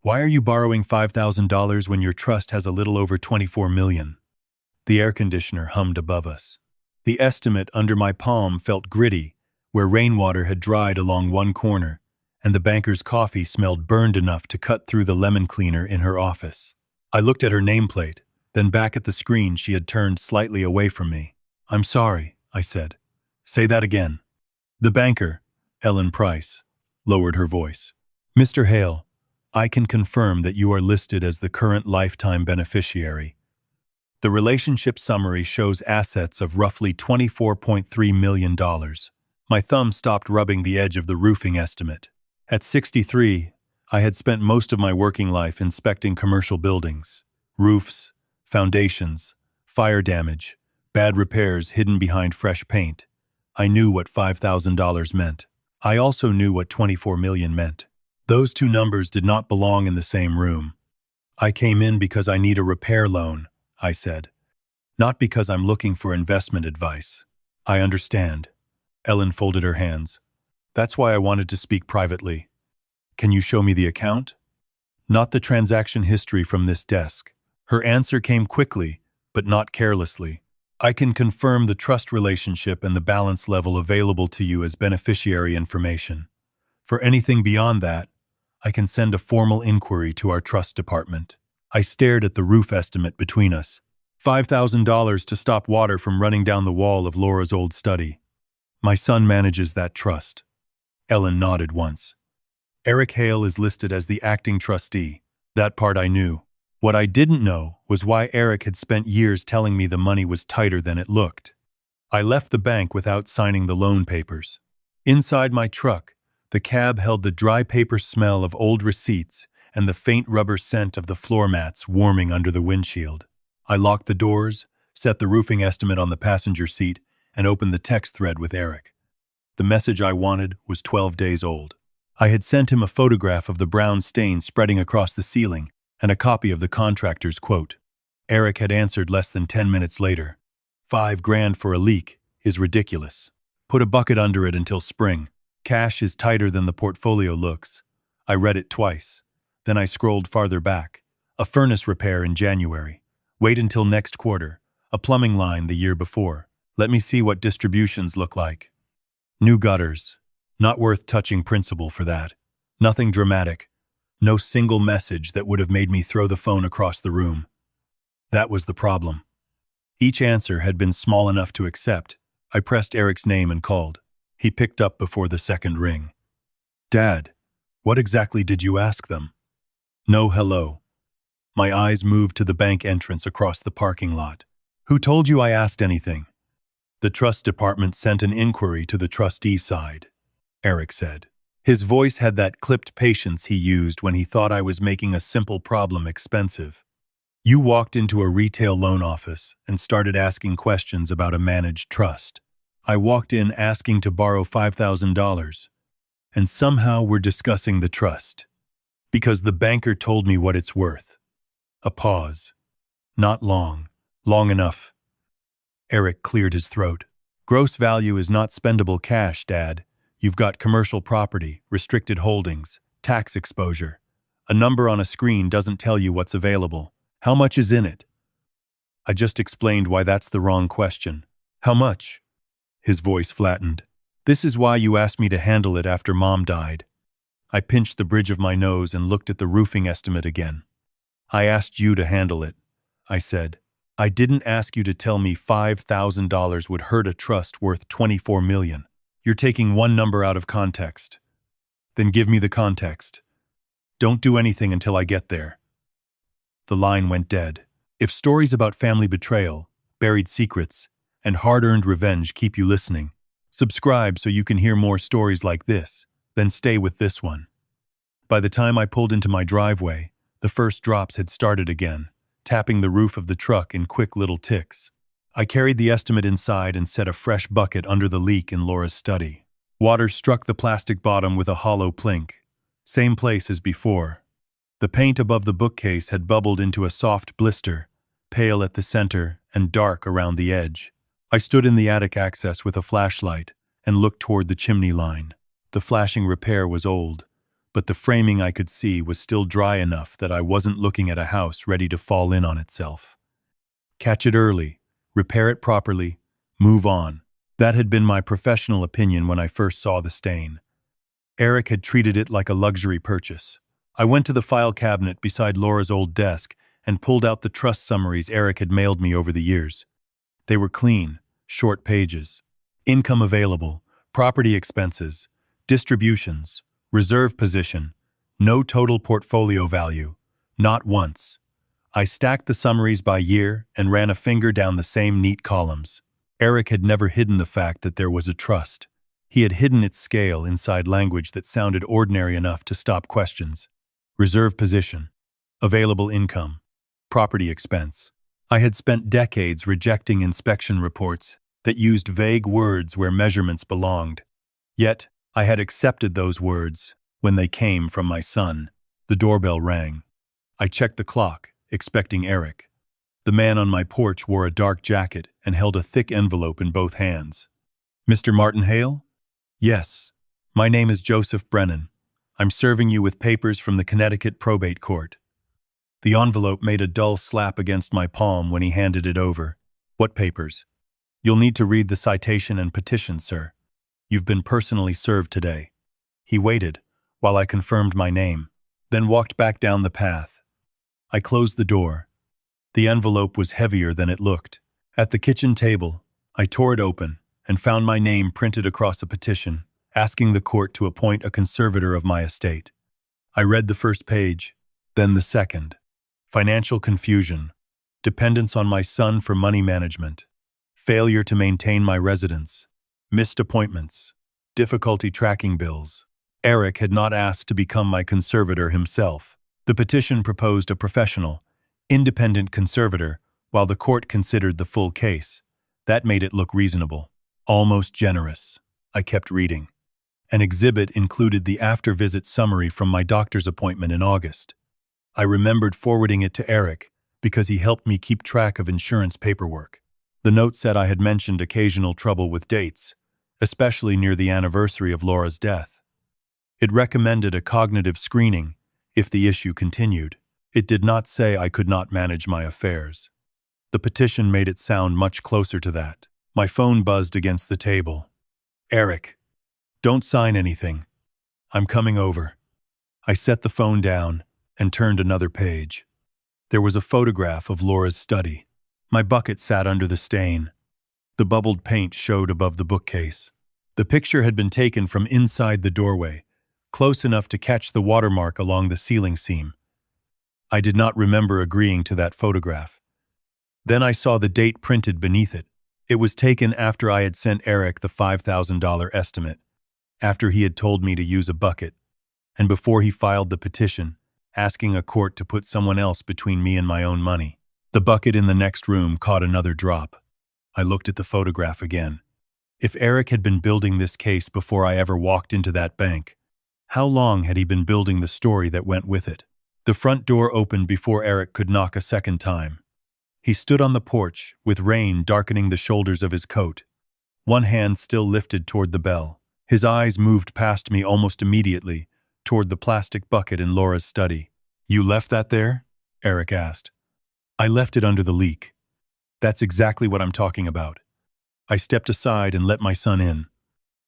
Why are you borrowing $5,000 when your trust has a little over $24 million? The air conditioner hummed above us. The estimate under my palm felt gritty, where rainwater had dried along one corner, and the banker's coffee smelled burned enough to cut through the lemon cleaner in her office. I looked at her nameplate, then back at the screen she had turned slightly away from me. "I'm sorry," I said. "Say that again." The banker, Ellen Price, lowered her voice. "Mr. Hale, I can confirm that you are listed as the current lifetime beneficiary. The relationship summary shows assets of roughly $24.3 million. My thumb stopped rubbing the edge of the roofing estimate. At 63, I had spent most of my working life inspecting commercial buildings, roofs, foundations, fire damage, bad repairs hidden behind fresh paint. I knew what $5,000 meant. I also knew what $24 million meant. Those two numbers did not belong in the same room. "I came in because I need a repair loan," I said. "Not because I'm looking for investment advice." "I understand." Ellen folded her hands. "That's why I wanted to speak privately. Can you show me the account?" "Not the transaction history from this desk." Her answer came quickly, but not carelessly. "I can confirm the trust relationship and the balance level available to you as beneficiary information. For anything beyond that, I can send a formal inquiry to our trust department." I stared at the roof estimate between us. $5,000 to stop water from running down the wall of Laura's old study. "My son manages that trust." Ellen nodded once. "Eric Hale is listed as the acting trustee." That part I knew. What I didn't know was why Eric had spent years telling me the money was tighter than it looked. I left the bank without signing the loan papers. Inside my truck, the cab held the dry paper smell of old receipts and the faint rubber scent of the floor mats warming under the windshield. I locked the doors, set the roofing estimate on the passenger seat, and opened the text thread with Eric. The message I wanted was 12 days old. I had sent him a photograph of the brown stain spreading across the ceiling and a copy of the contractor's quote. Eric had answered less than 10 minutes later. $5,000 for a leak is ridiculous. Put a bucket under it until spring. Cash is tighter than the portfolio looks. I read it twice. Then I scrolled farther back. A furnace repair in January. Wait until next quarter. A plumbing line the year before. Let me see what distributions look like. New gutters. Not worth touching principal for that. Nothing dramatic. No single message that would have made me throw the phone across the room. That was the problem. Each answer had been small enough to accept. I pressed Eric's name and called. He picked up before the second ring. "Dad, what exactly did you ask them?" "No hello." My eyes moved to the bank entrance across the parking lot. "Who told you I asked anything?" "The trust department sent an inquiry to the trustee side," Eric said. His voice had that clipped patience he used when he thought I was making a simple problem expensive. "You walked into a retail loan office and started asking questions about a managed trust. I walked in asking to borrow $5,000, and somehow we're discussing the trust. Because the banker told me what it's worth." A pause. "Not long. Long enough." Eric cleared his throat. "Gross value is not spendable cash, Dad. You've got commercial property, restricted holdings, tax exposure. A number on a screen doesn't tell you what's available. How much is in it?" I just explained why that's the wrong question. "How much?" His voice flattened. "This is why you asked me to handle it after Mom died." I pinched the bridge of my nose and looked at the roofing estimate again. "I asked you to handle it," I said. "I didn't ask you to tell me $5,000 would hurt a trust worth $24 million. You're taking one number out of context." "Then give me the context." "Don't do anything until I get there." The line went dead. If stories about family betrayal, buried secrets, and hard-earned revenge keep you listening, subscribe so you can hear more stories like this, then stay with this one. By the time I pulled into my driveway, the first drops had started again, tapping the roof of the truck in quick little ticks. I carried the estimate inside and set a fresh bucket under the leak in Laura's study. Water struck the plastic bottom with a hollow plink. Same place as before. The paint above the bookcase had bubbled into a soft blister, pale at the center and dark around the edge. I stood in the attic access with a flashlight and looked toward the chimney line. The flashing repair was old, but the framing I could see was still dry enough that I wasn't looking at a house ready to fall in on itself. Catch it early, repair it properly, move on. That had been my professional opinion when I first saw the stain. Eric had treated it like a luxury purchase. I went to the file cabinet beside Laura's old desk and pulled out the trust summaries Eric had mailed me over the years. They were clean, short pages. Income available, property expenses, distributions, reserve position, no total portfolio value, not once. I stacked the summaries by year and ran a finger down the same neat columns. Eric had never hidden the fact that there was a trust. He had hidden its scale inside language that sounded ordinary enough to stop questions. Reserve position, available income, property expense. I had spent decades rejecting inspection reports that used vague words where measurements belonged. Yet, I had accepted those words when they came from my son. The doorbell rang. I checked the clock, expecting Eric. The man on my porch wore a dark jacket and held a thick envelope in both hands. "Mr. Martin Hale?" "Yes. My name is Joseph Brennan. I'm serving you with papers from the Connecticut Probate Court." The envelope made a dull slap against my palm when he handed it over. "What papers?" "You'll need to read the citation and petition, sir. You've been personally served today." He waited while I confirmed my name, then walked back down the path. I closed the door. The envelope was heavier than it looked. At the kitchen table, I tore it open and found my name printed across a petition, asking the court to appoint a conservator of my estate. I read the first page, then the second. Financial confusion, dependence on my son for money management, failure to maintain my residence, missed appointments, difficulty tracking bills. Eric had not asked to become my conservator himself. The petition proposed a professional, independent conservator, while the court considered the full case. That made it look reasonable, almost generous. I kept reading. An exhibit included the after-visit summary from my doctor's appointment in August. I remembered forwarding it to Eric because he helped me keep track of insurance paperwork. The note said I had mentioned occasional trouble with dates, especially near the anniversary of Laura's death. It recommended a cognitive screening if the issue continued. It did not say I could not manage my affairs. The petition made it sound much closer to that. My phone buzzed against the table. "Eric, don't sign anything. I'm coming over." I set the phone down and turned another page. There was a photograph of Laura's study. My bucket sat under the stain. The bubbled paint showed above the bookcase. The picture had been taken from inside the doorway, close enough to catch the watermark along the ceiling seam. I did not remember agreeing to that photograph. Then I saw the date printed beneath it. It was taken after I had sent Eric the $5,000 estimate, after he had told me to use a bucket, and before he filed the petition, asking a court to put someone else between me and my own money. The bucket in the next room caught another drop. I looked at the photograph again. If Eric had been building this case before I ever walked into that bank, how long had he been building the story that went with it? The front door opened before Eric could knock a second time. He stood on the porch, with rain darkening the shoulders of his coat, one hand still lifted toward the bell. His eyes moved past me almost immediately, toward the plastic bucket in Laura's study. "You left that there?" Eric asked. "I left it under the leak. That's exactly what I'm talking about." I stepped aside and let my son in.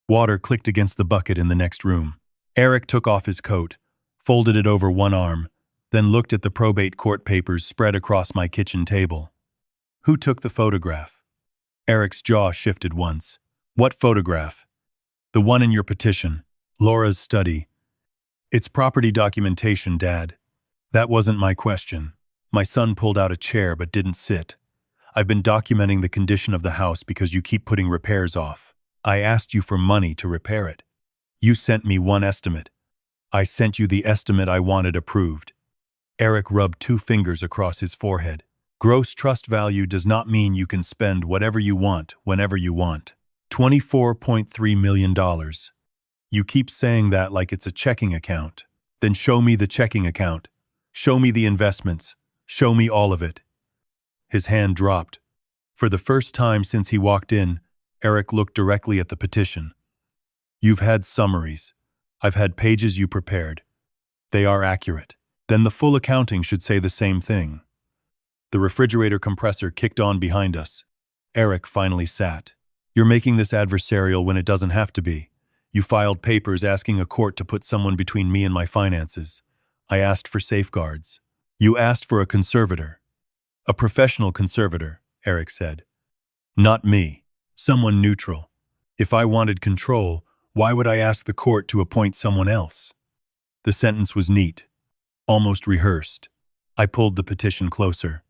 Water clicked against the bucket in the next room. Eric took off his coat, folded it over one arm, then looked at the probate court papers spread across my kitchen table. "Who took the photograph?" Eric's jaw shifted once. "What photograph?" "The one in your petition. Laura's study." "It's property documentation, Dad." That wasn't my question. My son pulled out a chair but didn't sit. "I've been documenting the condition of the house because you keep putting repairs off. I asked you for money to repair it. You sent me one estimate. I sent you the estimate I wanted approved." Eric rubbed 2 fingers across his forehead. "Gross trust value does not mean you can spend whatever you want whenever you want. $24.3 million. You keep saying that like it's a checking account. Then show me the checking account. Show me the investments. Show me all of it." His hand dropped. For the first time since he walked in, Eric looked directly at the petition. "You've had summaries. I've had pages you prepared. They are accurate. Then the full accounting should say the same thing. The refrigerator compressor kicked on behind us. Eric finally sat. You're making this adversarial when it doesn't have to be. You filed papers asking a court to put someone between me and my finances. I asked for safeguards. You asked for a conservator. A professional conservator, Eric said. Not me. Someone neutral. If I wanted control, why would I ask the court to appoint someone else? The sentence was neat, almost rehearsed. I pulled the petition closer.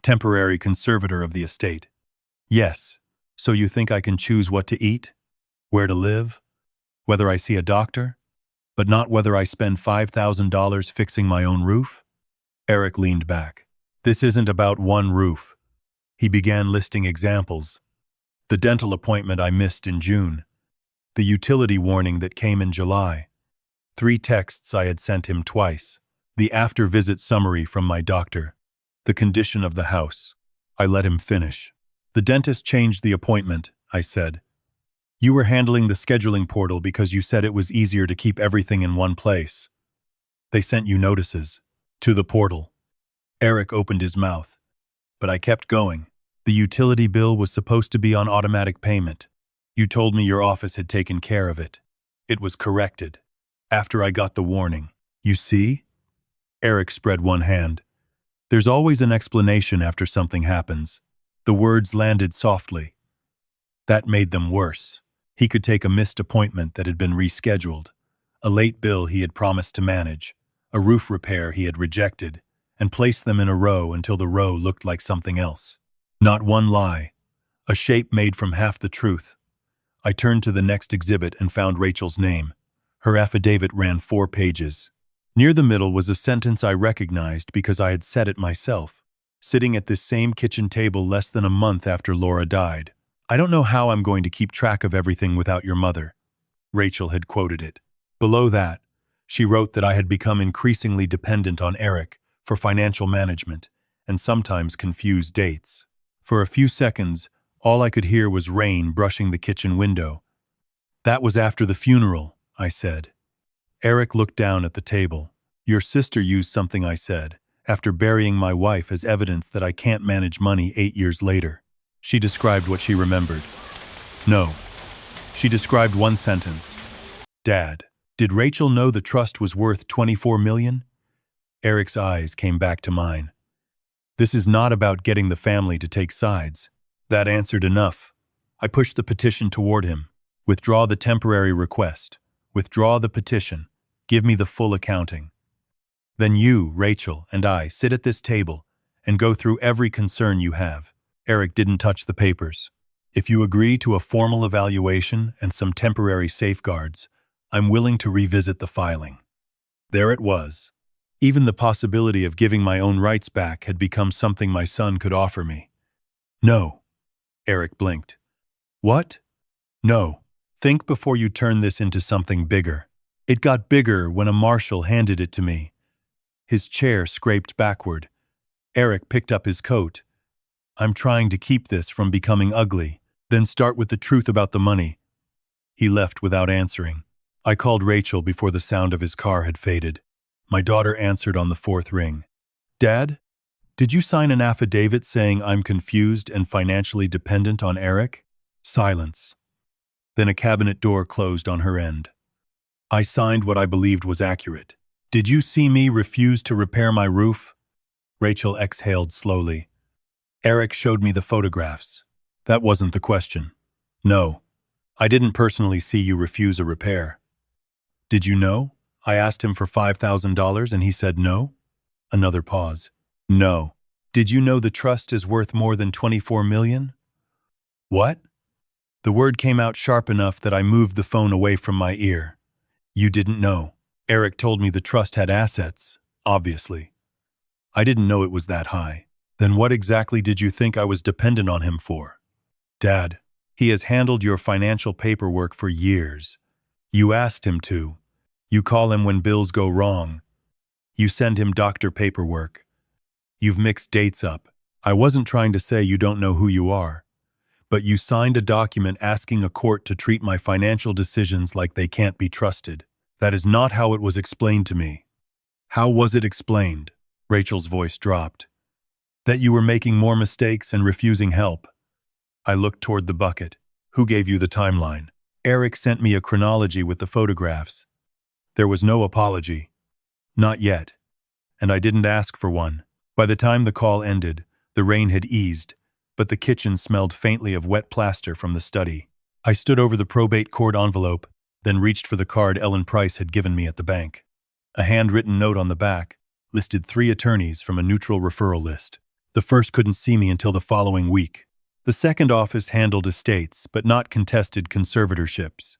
Temporary conservator of the estate. Yes. So you think I can choose what to eat? Where to live? Whether I see a doctor? But not whether I spend $5,000 fixing my own roof? Eric leaned back. This isn't about one roof. He began listing examples. The dental appointment I missed in June. The utility warning that came in July. 3 texts I had sent him twice. The after-visit summary from my doctor. The condition of the house. I let him finish. The dentist changed the appointment, I said. You were handling the scheduling portal because you said it was easier to keep everything in one place. They sent you notices. To the portal. Eric opened his mouth. But I kept going. The utility bill was supposed to be on automatic payment. You told me your office had taken care of it. It was corrected. After I got the warning. You see? Eric spread one hand. There's always an explanation after something happens. The words landed softly. That made them worse. He could take a missed appointment that had been rescheduled, a late bill he had promised to manage, a roof repair he had rejected, and place them in a row until the row looked like something else. Not one lie, a shape made from half the truth. I turned to the next exhibit and found Rachel's name. Her affidavit ran 4 pages. Near the middle was a sentence I recognized because I had said it myself, sitting at this same kitchen table less than a month after Laura died. I don't know how I'm going to keep track of everything without your mother. Rachel had quoted it. Below that, she wrote that I had become increasingly dependent on Eric for financial management and sometimes confused dates. For a few seconds, all I could hear was rain brushing the kitchen window. That was after the funeral, I said. Eric looked down at the table. Your sister used something I said, after burying my wife as evidence that I can't manage money 8 years later. She described what she remembered. No. She described one sentence. Dad, did Rachel know the trust was worth $24 million? Eric's eyes came back to mine. This is not about getting the family to take sides. That answered enough. I pushed the petition toward him. Withdraw the temporary request. Withdraw the petition. Give me the full accounting. Then you, Rachel, and I sit at this table and go through every concern you have. Eric didn't touch the papers. If you agree to a formal evaluation and some temporary safeguards, I'm willing to revisit the filing. There it was. Even the possibility of giving my own rights back had become something my son could offer me. No. Eric blinked. What? No. Think before you turn this into something bigger. It got bigger when a marshal handed it to me. His chair scraped backward. Eric picked up his coat. I'm trying to keep this from becoming ugly, then start with the truth about the money. He left without answering. I called Rachel before the sound of his car had faded. My daughter answered on the 4th ring. Dad, did you sign an affidavit saying I'm confused and financially dependent on Eric? Silence. Then a cabinet door closed on her end. I signed what I believed was accurate. Did you see me refuse to repair my roof? Rachel exhaled slowly. Eric showed me the photographs. That wasn't the question. No, I didn't personally see you refuse a repair. Did you know? I asked him for $5,000 and he said no? Another pause. No. Did you know the trust is worth more than $24 million? What? The word came out sharp enough that I moved the phone away from my ear. You didn't know. Eric told me the trust had assets, obviously. I didn't know it was that high. Then what exactly did you think I was dependent on him for? Dad, he has handled your financial paperwork for years. You asked him to. You call him when bills go wrong. You send him doctor paperwork. You've mixed dates up. I wasn't trying to say you don't know who you are. But you signed a document asking a court to treat my financial decisions like they can't be trusted. That is not how it was explained to me. How was it explained? Rachel's voice dropped. That you were making more mistakes and refusing help. I looked toward the bucket. Who gave you the timeline? Eric sent me a chronology with the photographs. There was no apology. Not yet. And I didn't ask for one. By the time the call ended, the rain had eased, but the kitchen smelled faintly of wet plaster from the study. I stood over the probate court envelope, then reached for the card Ellen Price had given me at the bank. A handwritten note on the back listed 3 attorneys from a neutral referral list. The first couldn't see me until the following week. The second office handled estates, but not contested conservatorships.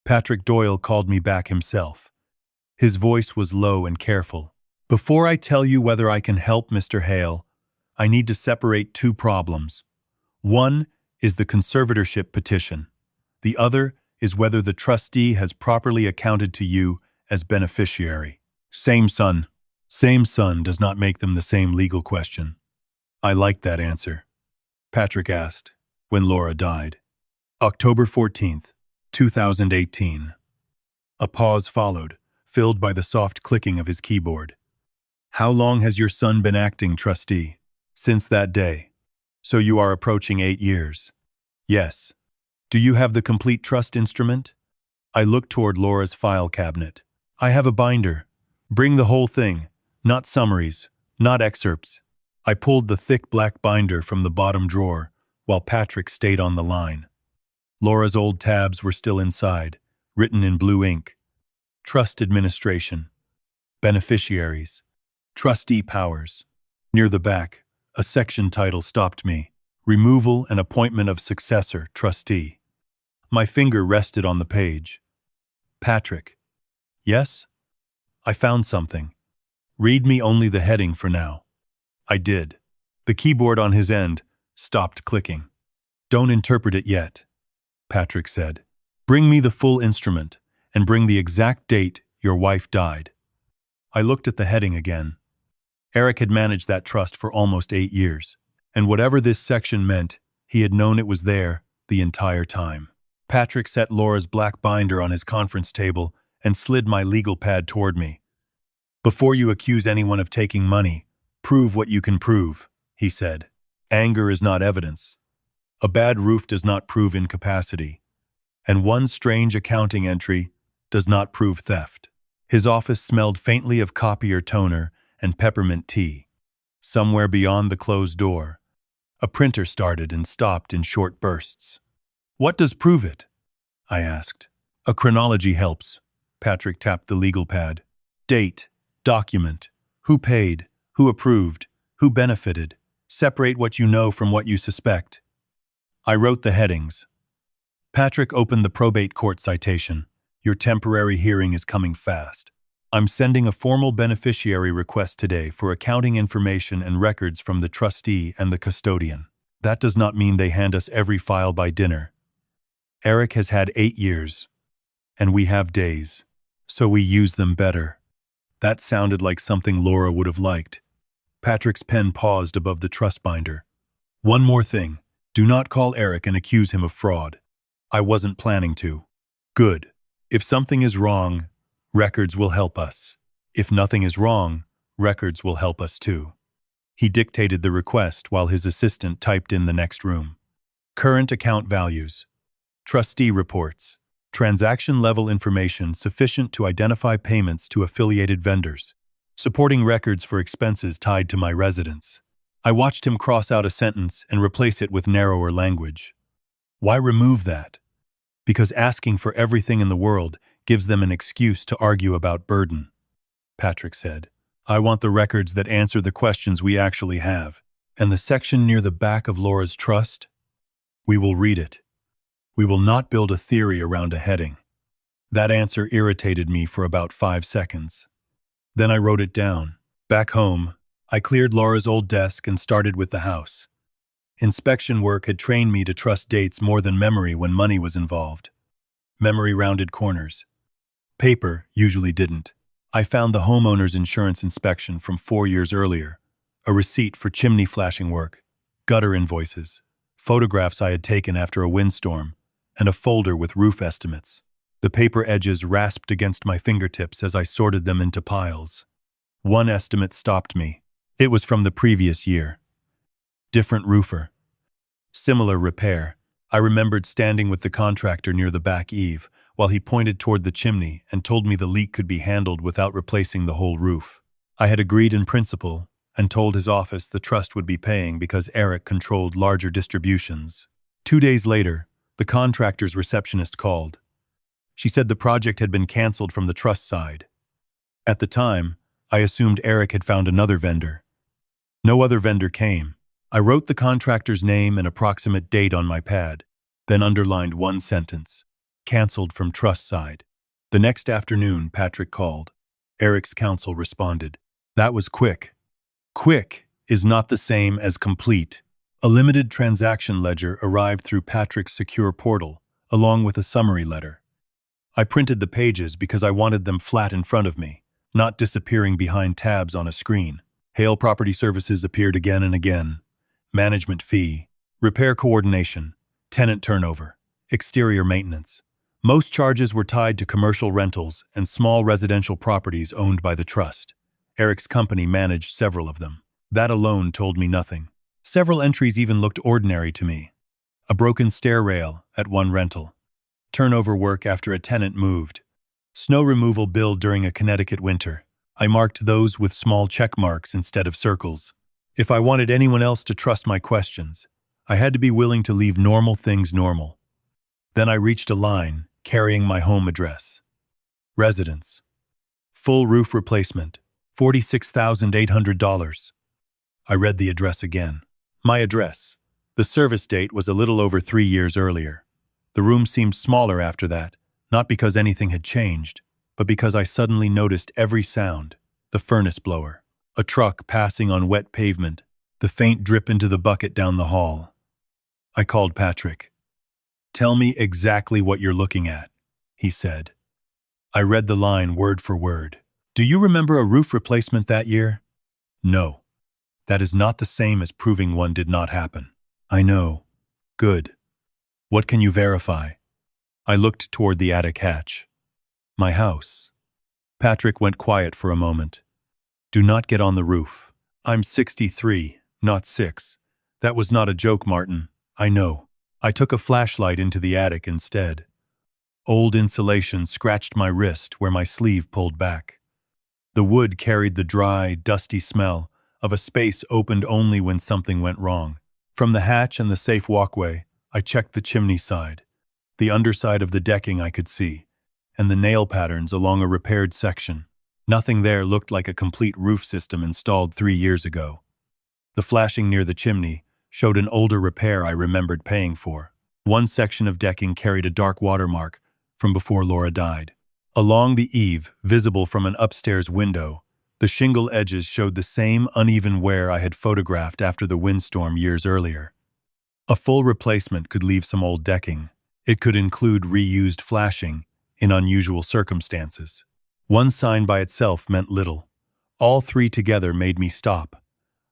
Patrick Doyle called me back himself. His voice was low and careful. Before I tell you whether I can help, Mr. Hale, I need to separate 2 problems. One is the conservatorship petition. The other is whether the trustee has properly accounted to you as beneficiary. Same son does not make them the same legal question. I liked that answer. Patrick asked, when Laura died. October 14th, 2018. A pause followed, filled by the soft clicking of his keyboard. How long has your son been acting trustee? Since that day. So you are approaching 8 years. Yes. Do you have the complete trust instrument? I looked toward Laura's file cabinet. I have a binder. Bring the whole thing, not summaries, not excerpts. I pulled the thick black binder from the bottom drawer, while Patrick stayed on the line. Laura's old tabs were still inside, written in blue ink. Trust administration. Beneficiaries. Trustee powers. Near the back, a section title stopped me. Removal and appointment of successor, trustee. My finger rested on the page. Patrick. Yes? I found something. Read me only the heading for now. I did. The keyboard on his end stopped clicking. Don't interpret it yet, Patrick said. Bring me the full instrument, and bring the exact date your wife died. I looked at the heading again. Eric had managed that trust for almost 8 years, and whatever this section meant, he had known it was there the entire time. Patrick set Laura's black binder on his conference table and slid my legal pad toward me. Before you accuse anyone of taking money, prove what you can prove, he said. Anger is not evidence. A bad roof does not prove incapacity. And one strange accounting entry does not prove theft. His office smelled faintly of copier toner and peppermint tea. Somewhere beyond the closed door, a printer started and stopped in short bursts. What does prove it? I asked. A chronology helps. Patrick tapped the legal pad. Date, document, who paid, who approved, who benefited. Separate what you know from what you suspect. I wrote the headings. Patrick opened the probate court citation. Your temporary hearing is coming fast. I'm sending a formal beneficiary request today for accounting information and records from the trustee and the custodian. That does not mean they hand us every file by dinner. Eric has had 8 years, and we have days, so we use them better. That sounded like something Laura would have liked. Patrick's pen paused above the trust binder. One more thing. Do not call Eric and accuse him of fraud. I wasn't planning to. Good. If something is wrong, records will help us. If nothing is wrong, records will help us too. He dictated the request while his assistant typed in the next room. Current account values. Trustee reports. Transaction-level information sufficient to identify payments to affiliated vendors. Supporting records for expenses tied to my residence. I watched him cross out a sentence and replace it with narrower language. Why remove that? Because asking for everything in the world gives them an excuse to argue about burden, Patrick said. I want the records that answer the questions we actually have. And the section near the back of Laura's trust? We will read it. We will not build a theory around a heading. That answer irritated me for about 5 seconds. Then I wrote it down. Back home, I cleared Laura's old desk and started with the house. Inspection work had trained me to trust dates more than memory when money was involved. Memory rounded corners. Paper usually didn't. I found the homeowner's insurance inspection from 4 years earlier, a receipt for chimney flashing work, gutter invoices, photographs I had taken after a windstorm, and a folder with roof estimates. The paper edges rasped against my fingertips as I sorted them into piles. One estimate stopped me. It was from the previous year. Different roofer. Similar repair. I remembered standing with the contractor near the back eave while he pointed toward the chimney and told me the leak could be handled without replacing the whole roof. I had agreed in principle and told his office the trust would be paying because Eric controlled larger distributions. 2 days later, the contractor's receptionist called. She said the project had been canceled from the trust side. At the time, I assumed Eric had found another vendor. No other vendor came. I wrote the contractor's name and approximate date on my pad, then underlined one sentence. Canceled from trust side. The next afternoon, Patrick called. Eric's counsel responded. That was quick. Quick is not the same as complete. A limited transaction ledger arrived through Patrick's secure portal, along with a summary letter. I printed the pages because I wanted them flat in front of me, not disappearing behind tabs on a screen. Hale Property Services appeared again and again. Management fee, repair coordination, tenant turnover, exterior maintenance. Most charges were tied to commercial rentals and small residential properties owned by the trust. Eric's company managed several of them. That alone told me nothing. Several entries even looked ordinary to me. A broken stair rail at one rental. Turnover work after a tenant moved. Snow removal billed during a Connecticut winter. I marked those with small check marks instead of circles. If I wanted anyone else to trust my questions, I had to be willing to leave normal things normal. Then I reached a line carrying my home address. Residence. Full roof replacement. $46,800. I read the address again. My address. The service date was a little over 3 years earlier. The room seemed smaller after that, not because anything had changed, but because I suddenly noticed every sound. The furnace blower. A truck passing on wet pavement. The faint drip into the bucket down the hall. I called Patrick. Tell me exactly what you're looking at, he said. I read the line word for word. Do you remember a roof replacement that year? No. That is not the same as proving one did not happen. I know. Good. What can you verify? I looked toward the attic hatch. My house. Patrick went quiet for a moment. Do not get on the roof. I'm 63, not 6. That was not a joke, Martin. I know. I took a flashlight into the attic instead. Old insulation scratched my wrist where my sleeve pulled back. The wood carried the dry, dusty smell of a space opened only when something went wrong. From the hatch and the safe walkway, I checked the chimney side. The underside of the decking I could see, and the nail patterns along a repaired section. Nothing there looked like a complete roof system installed 3 years ago. The flashing near the chimney showed an older repair I remembered paying for. One section of decking carried a dark watermark from before Laura died. Along the eave, visible from an upstairs window, the shingle edges showed the same uneven wear I had photographed after the windstorm years earlier. A full replacement could leave some old decking. It could include reused flashing in unusual circumstances. One sign by itself meant little. All three together made me stop.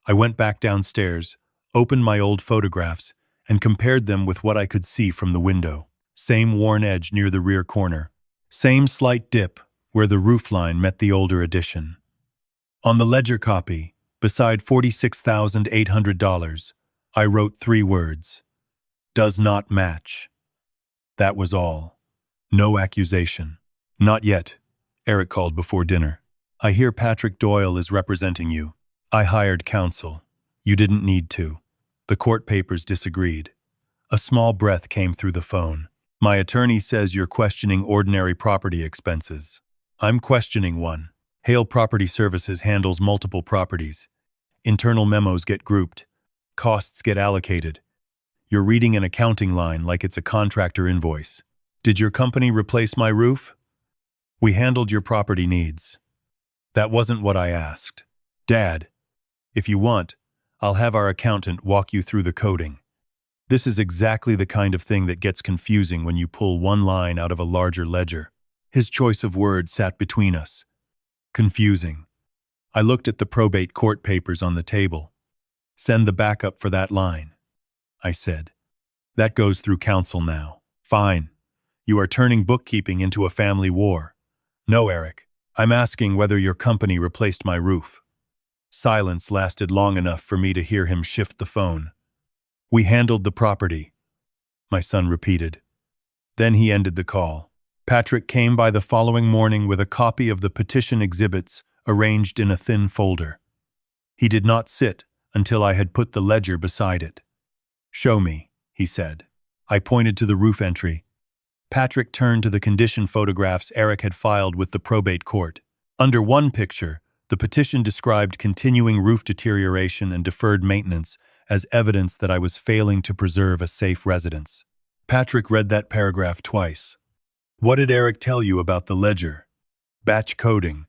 I went back downstairs, opened my old photographs, and compared them with what I could see from the window. Same worn edge near the rear corner. Same slight dip where the roofline met the older addition. On the ledger copy, beside $46,800, I wrote 3 words. Does not match. That was all. No accusation. Not yet, Eric called before dinner. I hear Patrick Doyle is representing you. I hired counsel. You didn't need to. The court papers disagreed. A small breath came through the phone. My attorney says you're questioning ordinary property expenses. I'm questioning one. Hale Property Services handles multiple properties. Internal memos get grouped. Costs get allocated. You're reading an accounting line like it's a contractor invoice. Did your company replace my roof? We handled your property needs. That wasn't what I asked. Dad, if you want, I'll have our accountant walk you through the coding. This is exactly the kind of thing that gets confusing when you pull one line out of a larger ledger. His choice of words sat between us. Confusing. I looked at the probate court papers on the table. Send the backup for that line, I said. That goes through counsel now. Fine. You are turning bookkeeping into a family war. No, Eric. I'm asking whether your company replaced my roof. Silence lasted long enough for me to hear him shift the phone. We handled the property, my son repeated. Then he ended the call. Patrick came by the following morning with a copy of the petition exhibits arranged in a thin folder. He did not sit until I had put the ledger beside it. "Show me," he said. I pointed to the roof entry. Patrick turned to the condition photographs Eric had filed with the probate court. Under one picture, the petition described continuing roof deterioration and deferred maintenance as evidence that I was failing to preserve a safe residence. Patrick read that paragraph twice. "What did Eric tell you about the ledger? Batch coding.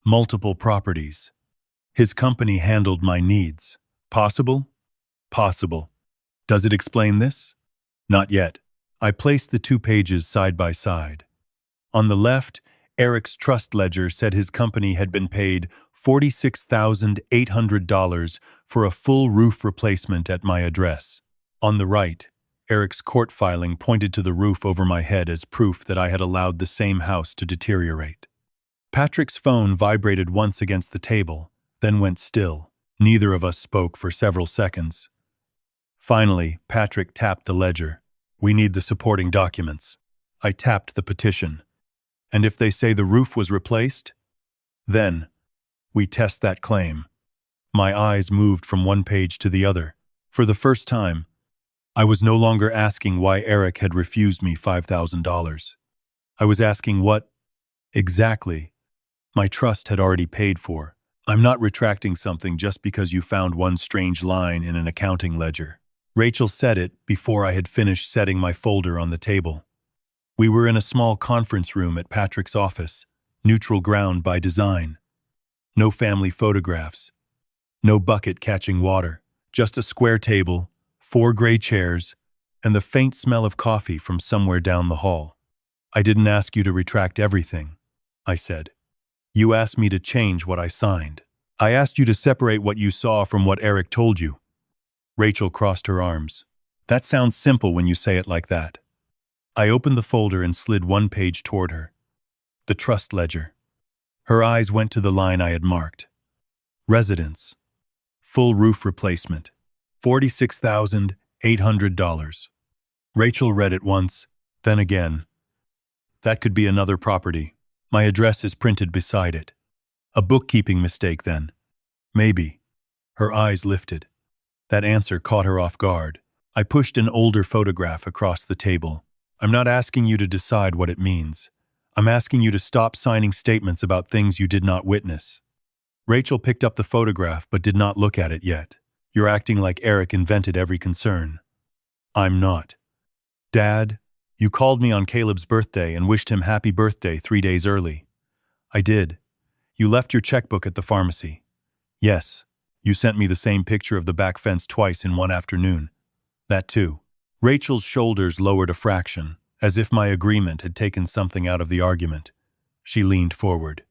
Multiple properties. His company handled my needs. Possible? Possible. Does it explain this? Not yet." I placed the 2 pages side by side. On the left, Eric's trust ledger said his company had been paid $46,800 for a full roof replacement at my address. On the right, Eric's court filing pointed to the roof over my head as proof that I had allowed the same house to deteriorate. Patrick's phone vibrated once against the table, then went still. Neither of us spoke for several seconds. Finally, Patrick tapped the ledger. "We need the supporting documents." I tapped the petition. "And if they say the roof was replaced?" "Then we test that claim." My eyes moved from one page to the other. For the first time, I was no longer asking why Eric had refused me $5,000. I was asking what, exactly, my trust had already paid for. "I'm not retracting something just because you found one strange line in an accounting ledger." Rachel said it before I had finished setting my folder on the table. We were in a small conference room at Patrick's office, neutral ground by design. No family photographs. No bucket catching water. Just a square table, 4 gray chairs, and the faint smell of coffee from somewhere down the hall. "I didn't ask you to retract everything," I said. "You asked me to change what I signed. I asked you to separate what you saw from what Eric told you." Rachel crossed her arms. "That sounds simple when you say it like that." I opened the folder and slid 1 page toward her. The trust ledger. Her eyes went to the line I had marked. Residence. Full roof replacement. $46,800. Rachel read it once, then again. "That could be another property. My address is printed beside it. A bookkeeping mistake then." "Maybe." Her eyes lifted. That answer caught her off guard. I pushed an older photograph across the table. "I'm not asking you to decide what it means. I'm asking you to stop signing statements about things you did not witness." Rachel picked up the photograph but did not look at it yet. "You're acting like Eric invented every concern." "I'm not." "Dad, you called me on Caleb's birthday and wished him happy birthday 3 days early." "I did." "You left your checkbook at the pharmacy." "Yes." "You sent me the same picture of the back fence twice in one afternoon." "That too." Rachel's shoulders lowered a fraction, as if my agreement had taken something out of the argument. She leaned forward.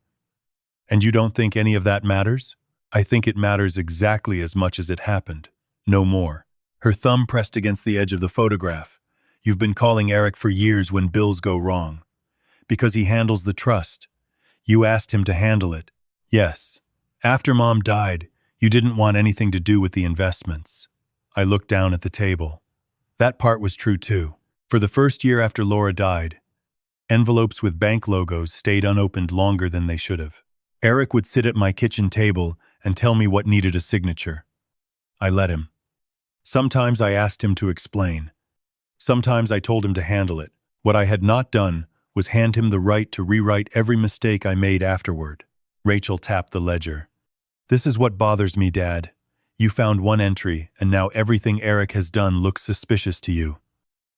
"And you don't think any of that matters?" "I think it matters exactly as much as it happened. No more." Her thumb pressed against the edge of the photograph. "You've been calling Eric for years when bills go wrong. Because he handles the trust. You asked him to handle it." "Yes. After Mom died, you didn't want anything to do with the investments." I looked down at the table. That part was true too. For the first year after Laura died, envelopes with bank logos stayed unopened longer than they should have. Eric would sit at my kitchen table and tell me what needed a signature. I let him. Sometimes I asked him to explain. Sometimes I told him to handle it. What I had not done was hand him the right to rewrite every mistake I made afterward. Rachel tapped the ledger. "This is what bothers me, Dad. You found one entry, and now everything Eric has done looks suspicious to you.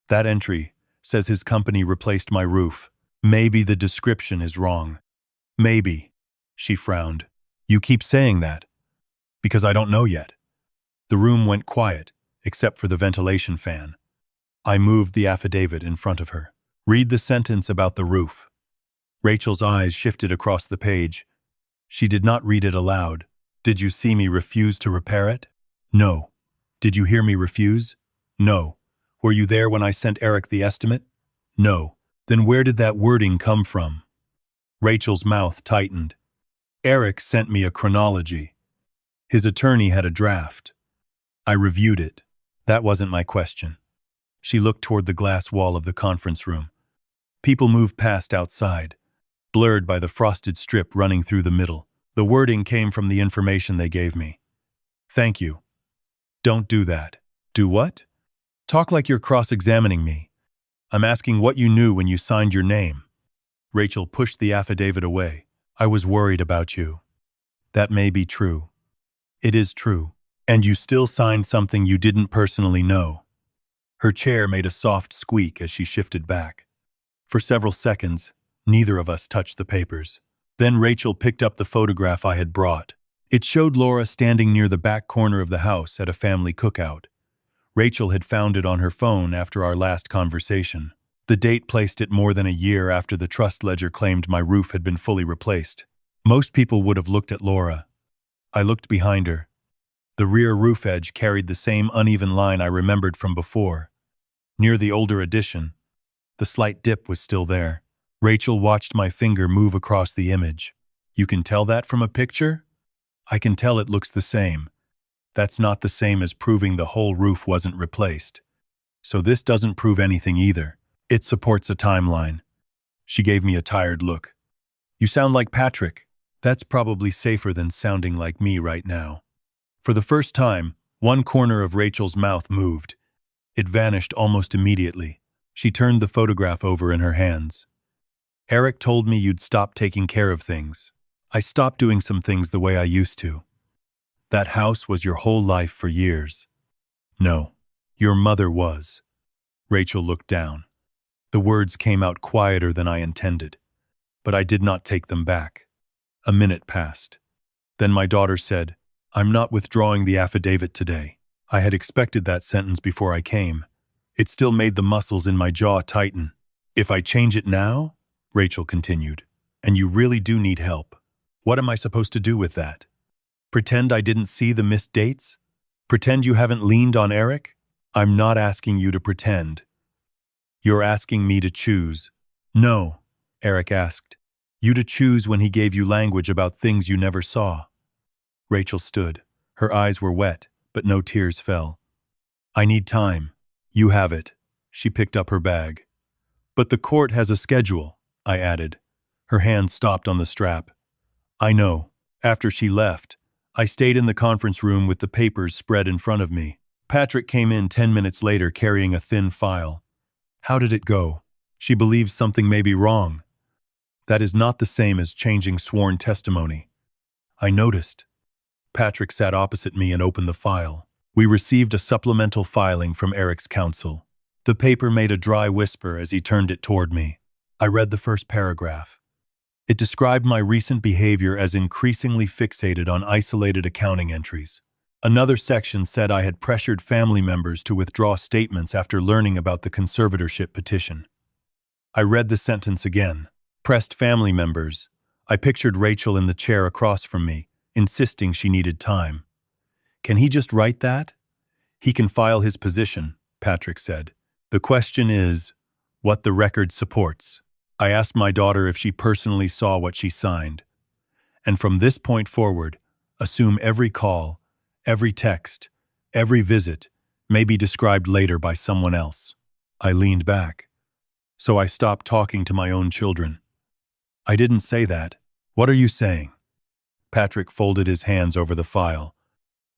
That entry says his company replaced my roof. Maybe the description is wrong." "Maybe," she frowned. "You keep saying that." "Because I don't know yet." The room went quiet, except for the ventilation fan. I moved the affidavit in front of her. "Read the sentence about the roof." Rachel's eyes shifted across the page. She did not read it aloud. "Did you see me refuse to repair it?" "No." "Did you hear me refuse?" "No." "Were you there when I sent Eric the estimate?" "No." "Then where did that wording come from?" Rachel's mouth tightened. Eric sent me a chronology. His attorney had a draft. I reviewed it. That wasn't my question. She looked toward the glass wall of the conference room. People moved past outside, blurred by the frosted strip running through the middle. The wording came from the information they gave me. Thank you. Don't do that. Do what? Talk like you're cross-examining me. I'm asking what you knew when you signed your name. Rachel pushed the affidavit away. I was worried about you. That may be true. It is true. And you still signed something you didn't personally know. Her chair made a soft squeak as she shifted back. For several seconds, neither of us touched the papers. Then Rachel picked up the photograph I had brought. It showed Laura standing near the back corner of the house at a family cookout. Rachel had found it on her phone after our last conversation. The date placed it more than a year after the trust ledger claimed my roof had been fully replaced. Most people would have looked at Laura. I looked behind her. The rear roof edge carried the same uneven line I remembered from before. Near the older addition, the slight dip was still there. Rachel watched my finger move across the image. You can tell that from a picture? I can tell it looks the same. That's not the same as proving the whole roof wasn't replaced. So this doesn't prove anything either. It supports a timeline. She gave me a tired look. You sound like Patrick. That's probably safer than sounding like me right now. For the first time, one corner of Rachel's mouth moved. It vanished almost immediately. She turned the photograph over in her hands. Eric told me you'd stop taking care of things. I stopped doing some things the way I used to. That house was your whole life for years. No, your mother was. Rachel looked down. The words came out quieter than I intended, but I did not take them back. A minute passed. Then my daughter said, I'm not withdrawing the affidavit today. I had expected that sentence before I came. It still made the muscles in my jaw tighten. If I change it now, Rachel continued, and you really do need help, what am I supposed to do with that? Pretend I didn't see the missed dates? Pretend you haven't leaned on Eric? I'm not asking you to pretend. You're asking me to choose. No, Eric asked. You to choose when he gave you language about things you never saw. Rachel stood. Her eyes were wet, but no tears fell. I need time. You have it. She picked up her bag. But the court has a schedule, I added. Her hand stopped on the strap. I know. After she left, I stayed in the conference room with the papers spread in front of me. Patrick came in 10 minutes later carrying a thin file. How did it go? She believes something may be wrong. That is not the same as changing sworn testimony. I noticed. Patrick sat opposite me and opened the file. We received a supplemental filing from Eric's counsel. The paper made a dry whisper as he turned it toward me. I read the first paragraph. It described my recent behavior as increasingly fixated on isolated accounting entries. Another section said I had pressured family members to withdraw statements after learning about the conservatorship petition. I read the sentence again. Pressed family members. I pictured Rachel in the chair across from me, insisting she needed time. Can he just write that? He can file his position, Patrick said. The question is, what the record supports. I asked my daughter if she personally saw what she signed. And from this point forward, assume every call, every text, every visit may be described later by someone else. I leaned back. So I stopped talking to my own children. I didn't say that. What are you saying? Patrick folded his hands over the file.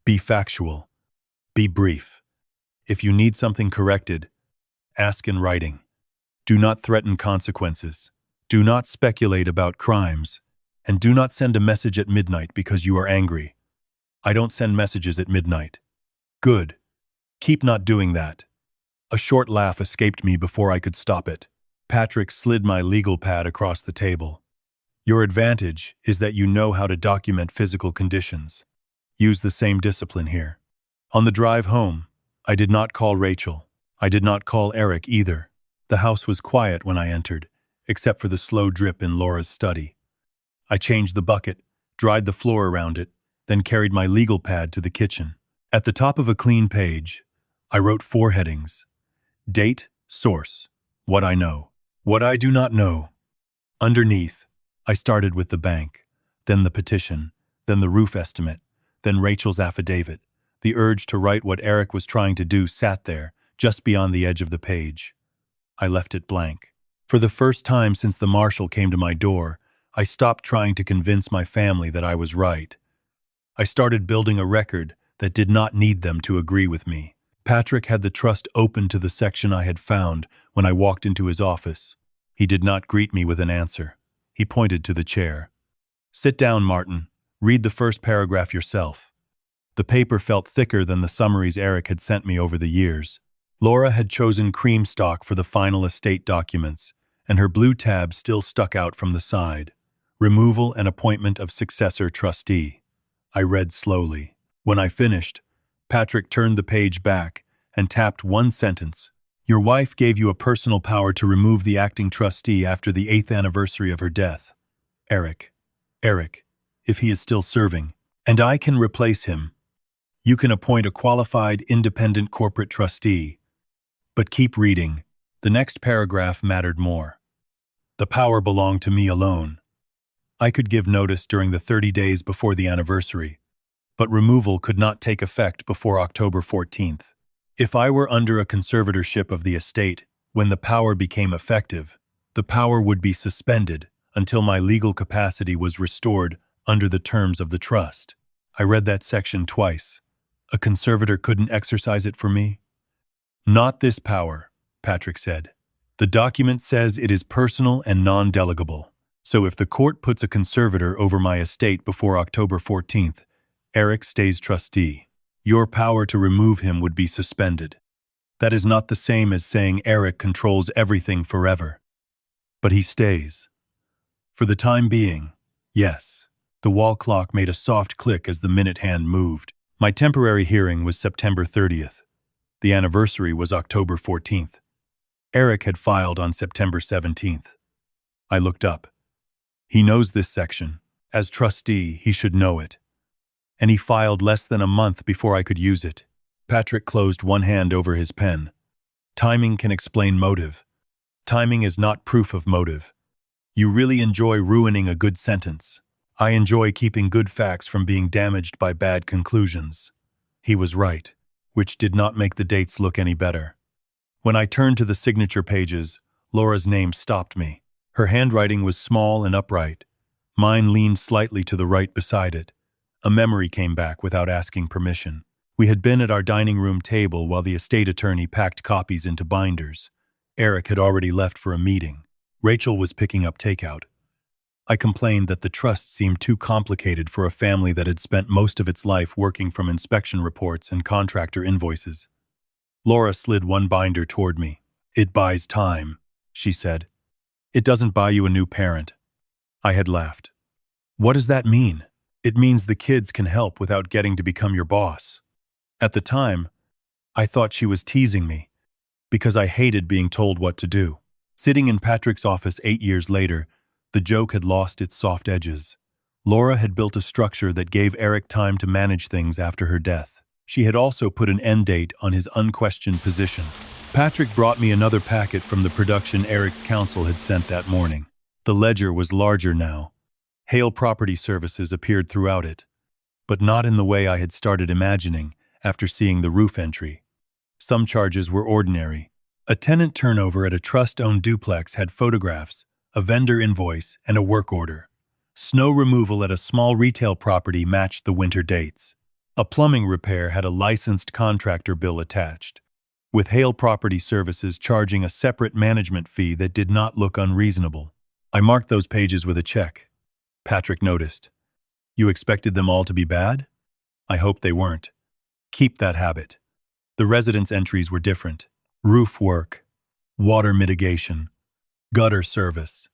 Be factual. Be brief. If you need something corrected, ask in writing. Do not threaten consequences. Do not speculate about crimes. And do not send a message at midnight because you are angry. I don't send messages at midnight. Good. Keep not doing that. A short laugh escaped me before I could stop it. Patrick slid my legal pad across the table. Your advantage is that you know how to document physical conditions. Use the same discipline here. On the drive home, I did not call Rachel. I did not call Eric either. The house was quiet when I entered, except for the slow drip in Laura's study. I changed the bucket, dried the floor around it, then carried my legal pad to the kitchen. At the top of a clean page, I wrote 4 headings. Date, source, what I know, what I do not know. Underneath, I started with the bank, then the petition, then the roof estimate, then Rachel's affidavit. The urge to write what Eric was trying to do sat there, just beyond the edge of the page. I left it blank. For the first time since the marshal came to my door, I stopped trying to convince my family that I was right. I started building a record that did not need them to agree with me. Patrick had the trust open to the section I had found when I walked into his office. He did not greet me with an answer. He pointed to the chair. "Sit down, Martin. Read the first paragraph yourself." The paper felt thicker than the summaries Eric had sent me over the years. Laura had chosen cream stock for the final estate documents, and her blue tab still stuck out from the side. Removal and appointment of successor trustee. I read slowly. When I finished, Patrick turned the page back and tapped one sentence. "Your wife gave you a personal power to remove the acting trustee after the 8th anniversary of her death. Eric, if he is still serving, and I can replace him. You can appoint a qualified, independent corporate trustee." But keep reading. The next paragraph mattered more. The power belonged to me alone. I could give notice during the 30 days before the anniversary, but removal could not take effect before October 14th. If I were under a conservatorship of the estate, when the power became effective, the power would be suspended until my legal capacity was restored under the terms of the trust. I read that section twice. A conservator couldn't exercise it for me? "Not this power," Patrick said. "The document says it is personal and non-delegable. So if the court puts a conservator over my estate before October 14th, Eric stays trustee. Your power to remove him would be suspended. That is not the same as saying Eric controls everything forever. But he stays. For the time being, yes." The wall clock made a soft click as the minute hand moved. My temporary hearing was September 30th. The anniversary was October 14th. Eric had filed on September 17th. I looked up. He knows this section. As trustee, he should know it. And he filed less than a month before I could use it. Patrick closed one hand over his pen. "Timing can explain motive. Timing is not proof of motive. You really enjoy ruining a good sentence. I enjoy keeping good facts from being damaged by bad conclusions." He was right, which did not make the dates look any better. When I turned to the signature pages, Laura's name stopped me. Her handwriting was small and upright. Mine leaned slightly to the right beside it. A memory came back without asking permission. We had been at our dining room table while the estate attorney packed copies into binders. Eric had already left for a meeting. Rachel was picking up takeout. I complained that the trust seemed too complicated for a family that had spent most of its life working from inspection reports and contractor invoices. Laura slid one binder toward me. "It buys time," she said. "It doesn't buy you a new parent." I had laughed. "What does that mean?" "It means the kids can help without getting to become your boss." At the time, I thought she was teasing me, because I hated being told what to do. Sitting in Patrick's office 8 years later, the joke had lost its soft edges. Laura had built a structure that gave Eric time to manage things after her death. She had also put an end date on his unquestioned position. Patrick brought me another packet from the production Eric's counsel had sent that morning. The ledger was larger now. Hale Property Services appeared throughout it, but not in the way I had started imagining after seeing the roof entry. Some charges were ordinary. A tenant turnover at a trust-owned duplex had photographs, a vendor invoice, and a work order. Snow removal at a small retail property matched the winter dates. A plumbing repair had a licensed contractor bill attached, with Hale Property Services charging a separate management fee that did not look unreasonable. I marked those pages with a check. Patrick noticed. "You expected them all to be bad?" I hoped they weren't. Keep that habit. The residence entries were different. Roof work, water mitigation, gutter service,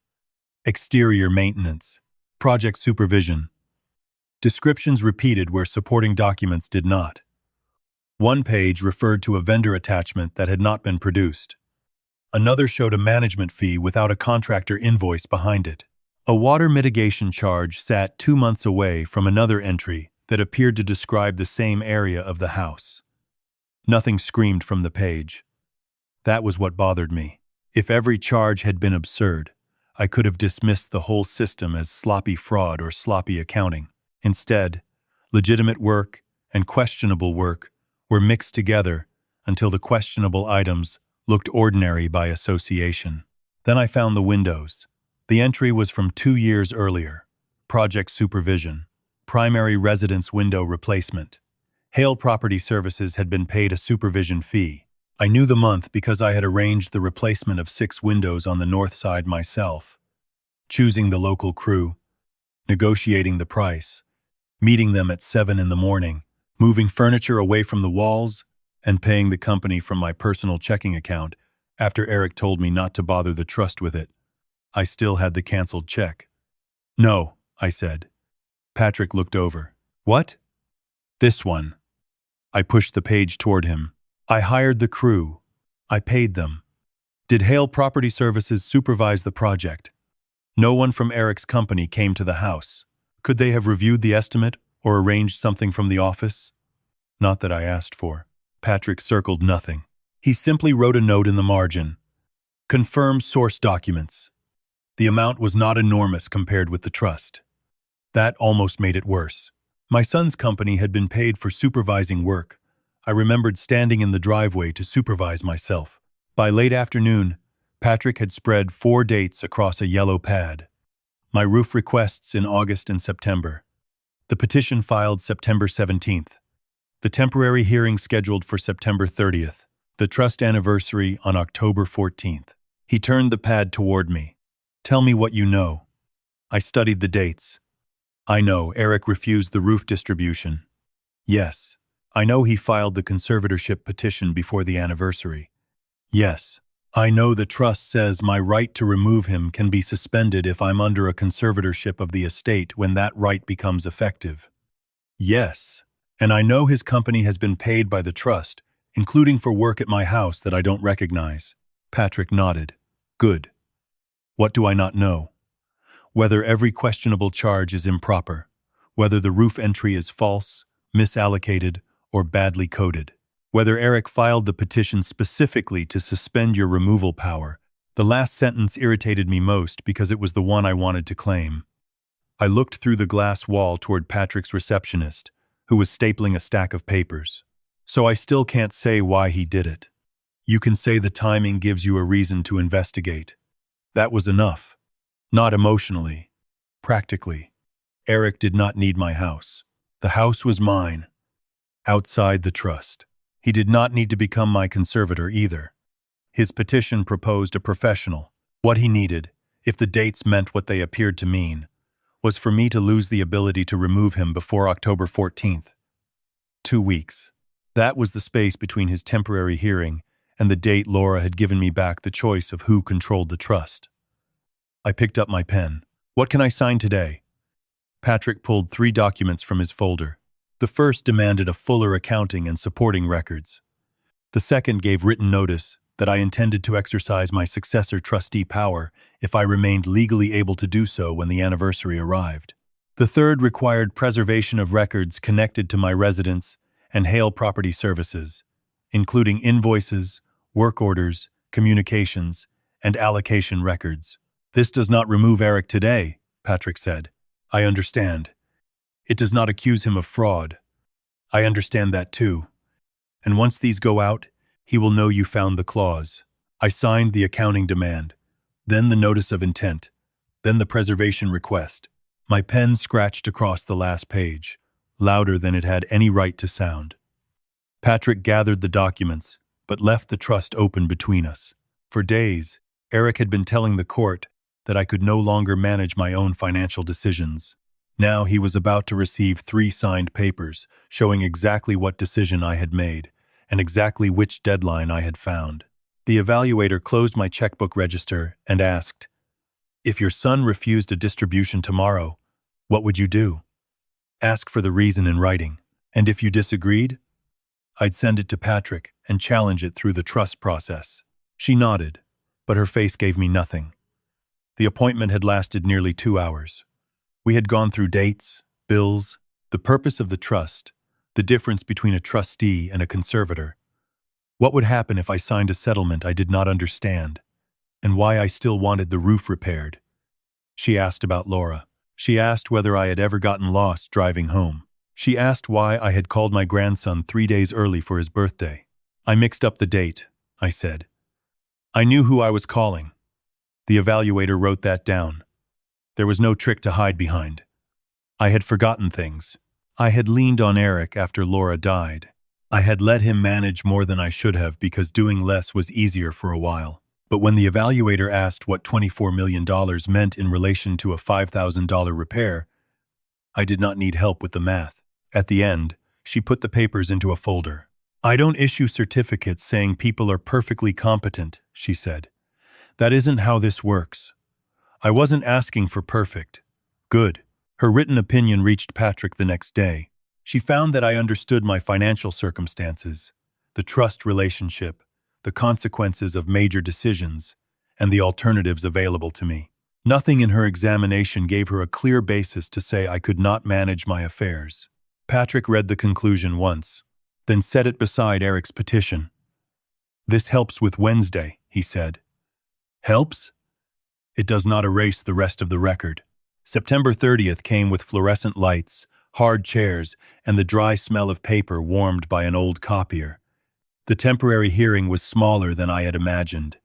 exterior maintenance, project supervision. Descriptions repeated where supporting documents did not. One page referred to a vendor attachment that had not been produced. Another showed a management fee without a contractor invoice behind it. A water mitigation charge sat 2 months away from another entry that appeared to describe the same area of the house. Nothing screamed from the page. That was what bothered me. If every charge had been absurd, I could have dismissed the whole system as sloppy fraud or sloppy accounting. Instead, legitimate work and questionable work were mixed together until the questionable items looked ordinary by association. Then I found the windows. The entry was from 2 years earlier. Project supervision. Primary residence window replacement. Hale Property Services had been paid a supervision fee. I knew the month because I had arranged the replacement of 6 windows on the north side myself, choosing the local crew, negotiating the price, meeting them at 7 in the morning, moving furniture away from the walls, and paying the company from my personal checking account after Eric told me not to bother the trust with it. I still had the canceled check. "No," I said. Patrick looked over. "What?" "This one." I pushed the page toward him. "I hired the crew. I paid them. Did Hale Property Services supervise the project? No one from Eric's company came to the house. Could they have reviewed the estimate or arranged something from the office?" "Not that I asked for." Patrick circled nothing. He simply wrote a note in the margin. "Confirm source documents." The amount was not enormous compared with the trust. That almost made it worse. My son's company had been paid for supervising work. I remembered standing in the driveway to supervise myself. By late afternoon, Patrick had spread 4 dates across a yellow pad. My roof requests in August and September. The petition filed September 17th. The temporary hearing scheduled for September 30th. The trust anniversary on October 14th. He turned the pad toward me. "Tell me what you know." I studied the dates. "I know Eric refused the roof distribution." "Yes." "I know he filed the conservatorship petition before the anniversary." "Yes." "I know the trust says my right to remove him can be suspended if I'm under a conservatorship of the estate when that right becomes effective." "Yes." "And I know his company has been paid by the trust, including for work at my house that I don't recognize." Patrick nodded. "Good. What do I not know? Whether every questionable charge is improper, whether the roof entry is false, misallocated, or badly coded, whether Eric filed the petition specifically to suspend your removal power." The last sentence irritated me most because it was the one I wanted to claim. I looked through the glass wall toward Patrick's receptionist, who was stapling a stack of papers. "So I still can't say why he did it. You can say the timing gives you a reason to investigate." That was enough. Not emotionally. Practically. Eric did not need my house. The house was mine. Outside the trust. He did not need to become my conservator either. His petition proposed a professional. What he needed, if the dates meant what they appeared to mean, was for me to lose the ability to remove him before October 14th. 2 weeks. That was the space between his temporary hearing and the date Laura had given me back the choice of who controlled the trust. I picked up my pen. "What can I sign today?" Patrick pulled 3 documents from his folder. The first demanded a fuller accounting and supporting records. The second gave written notice that I intended to exercise my successor trustee power if I remained legally able to do so when the anniversary arrived. The third required preservation of records connected to my residence and Hale Property Services, including invoices, work orders, communications, and allocation records. "This does not remove Eric today," Patrick said. "I understand. It does not accuse him of fraud. I understand that too. And once these go out, he will know you found the clause." I signed the accounting demand, then the notice of intent, then the preservation request. My pen scratched across the last page, louder than it had any right to sound. Patrick gathered the documents, but left the trust open between us. For days, Eric had been telling the court that I could no longer manage my own financial decisions. Now he was about to receive 3 signed papers showing exactly what decision I had made and exactly which deadline I had found. The evaluator closed my checkbook register and asked, "If your son refused a distribution tomorrow, what would you do?" "Ask for the reason in writing. And if you disagreed?" "I'd send it to Patrick and challenge it through the trust process." She nodded, but her face gave me nothing. The appointment had lasted nearly 2 hours. We had gone through dates, bills, the purpose of the trust, the difference between a trustee and a conservator. What would happen if I signed a settlement I did not understand, and why I still wanted the roof repaired. She asked about Laura. She asked whether I had ever gotten lost driving home. She asked why I had called my grandson 3 days early for his birthday. I mixed up the date, I said. I knew who I was calling. The evaluator wrote that down. There was no trick to hide behind. I had forgotten things. I had leaned on Eric after Laura died. I had let him manage more than I should have because doing less was easier for a while. But when the evaluator asked what $24 million meant in relation to a $5,000 repair, I did not need help with the math. At the end, she put the papers into a folder. I don't issue certificates saying people are perfectly competent, she said. That isn't how this works. I wasn't asking for perfect. Good. Her written opinion reached Patrick the next day. She found that I understood my financial circumstances, the trust relationship, the consequences of major decisions, and the alternatives available to me. Nothing in her examination gave her a clear basis to say I could not manage my affairs. Patrick read the conclusion once, then set it beside Eric's petition. This helps with Wednesday, he said. Helps? It does not erase the rest of the record. September 30th came with fluorescent lights, hard chairs, and the dry smell of paper warmed by an old copier. The temporary hearing was smaller than I had imagined.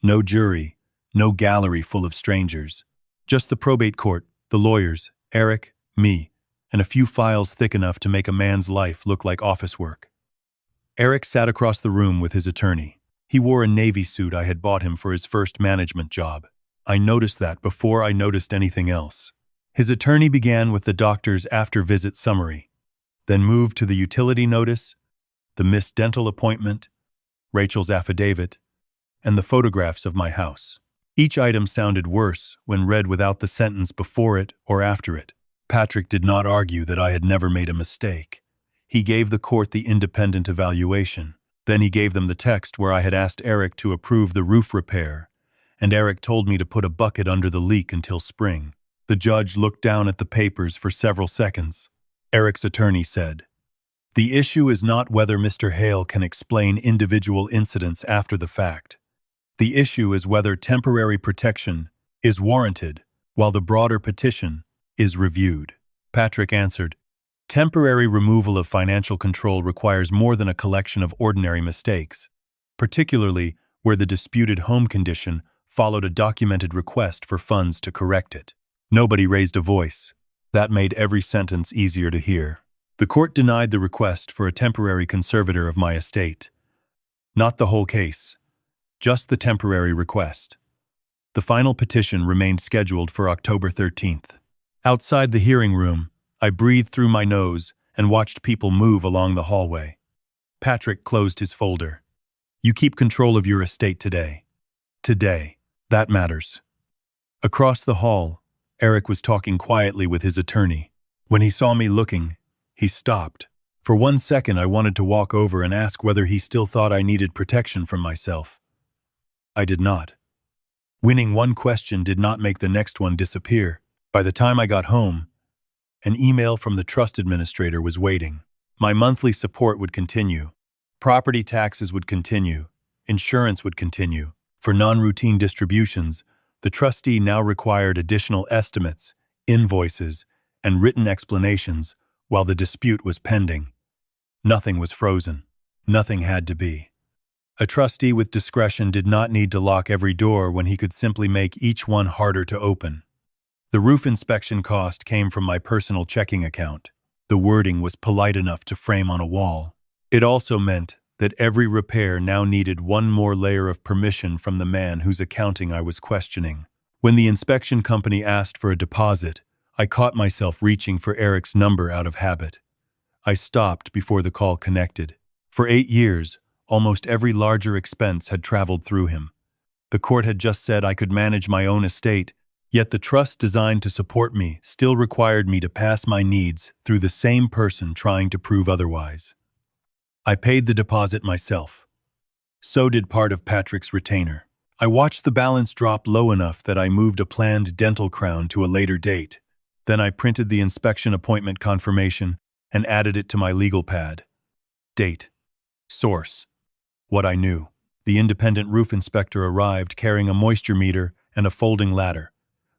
No jury, no gallery full of strangers. Just the probate court, the lawyers, Eric, me, and a few files thick enough to make a man's life look like office work. Eric sat across the room with his attorney. He wore a navy suit I had bought him for his first management job. I noticed that before I noticed anything else. His attorney began with the doctor's after-visit summary, then moved to the utility notice, the missed dental appointment, Rachel's affidavit, and the photographs of my house. Each item sounded worse when read without the sentence before it or after it. Patrick did not argue that I had never made a mistake. He gave the court the independent evaluation. Then he gave them the text where I had asked Eric to approve the roof repair, and Eric told me to put a bucket under the leak until spring. The judge looked down at the papers for several seconds. Eric's attorney said, "The issue is not whether Mr. Hale can explain individual incidents after the fact. The issue is whether temporary protection is warranted while the broader petition is reviewed." Patrick answered, "Temporary removal of financial control requires more than a collection of ordinary mistakes, particularly where the disputed home condition followed a documented request for funds to correct it." Nobody raised a voice. That made every sentence easier to hear. The court denied the request for a temporary conservator of my estate. Not the whole case, just the temporary request. The final petition remained scheduled for October 13th. Outside the hearing room, I breathed through my nose and watched people move along the hallway. Patrick closed his folder. "You keep control of your estate today. Today. That matters." Across the hall, Eric was talking quietly with his attorney. When he saw me looking, he stopped. For 1 second, I wanted to walk over and ask whether he still thought I needed protection from myself. I did not. Winning one question did not make the next one disappear. By the time I got home, an email from the trust administrator was waiting. My monthly support would continue. Property taxes would continue. Insurance would continue. For non-routine distributions, the trustee now required additional estimates, invoices, and written explanations while the dispute was pending. Nothing was frozen. Nothing had to be. A trustee with discretion did not need to lock every door when he could simply make each one harder to open. The roof inspection cost came from my personal checking account. The wording was polite enough to frame on a wall. It also meant that every repair now needed one more layer of permission from the man whose accounting I was questioning. When the inspection company asked for a deposit, I caught myself reaching for Eric's number out of habit. I stopped before the call connected. For 8 years, almost every larger expense had traveled through him. The court had just said I could manage my own estate, yet the trust designed to support me still required me to pass my needs through the same person trying to prove otherwise. I paid the deposit myself. So did part of Patrick's retainer. I watched the balance drop low enough that I moved a planned dental crown to a later date. Then I printed the inspection appointment confirmation and added it to my legal pad. Date. Source. What I knew. The independent roof inspector arrived carrying a moisture meter and a folding ladder.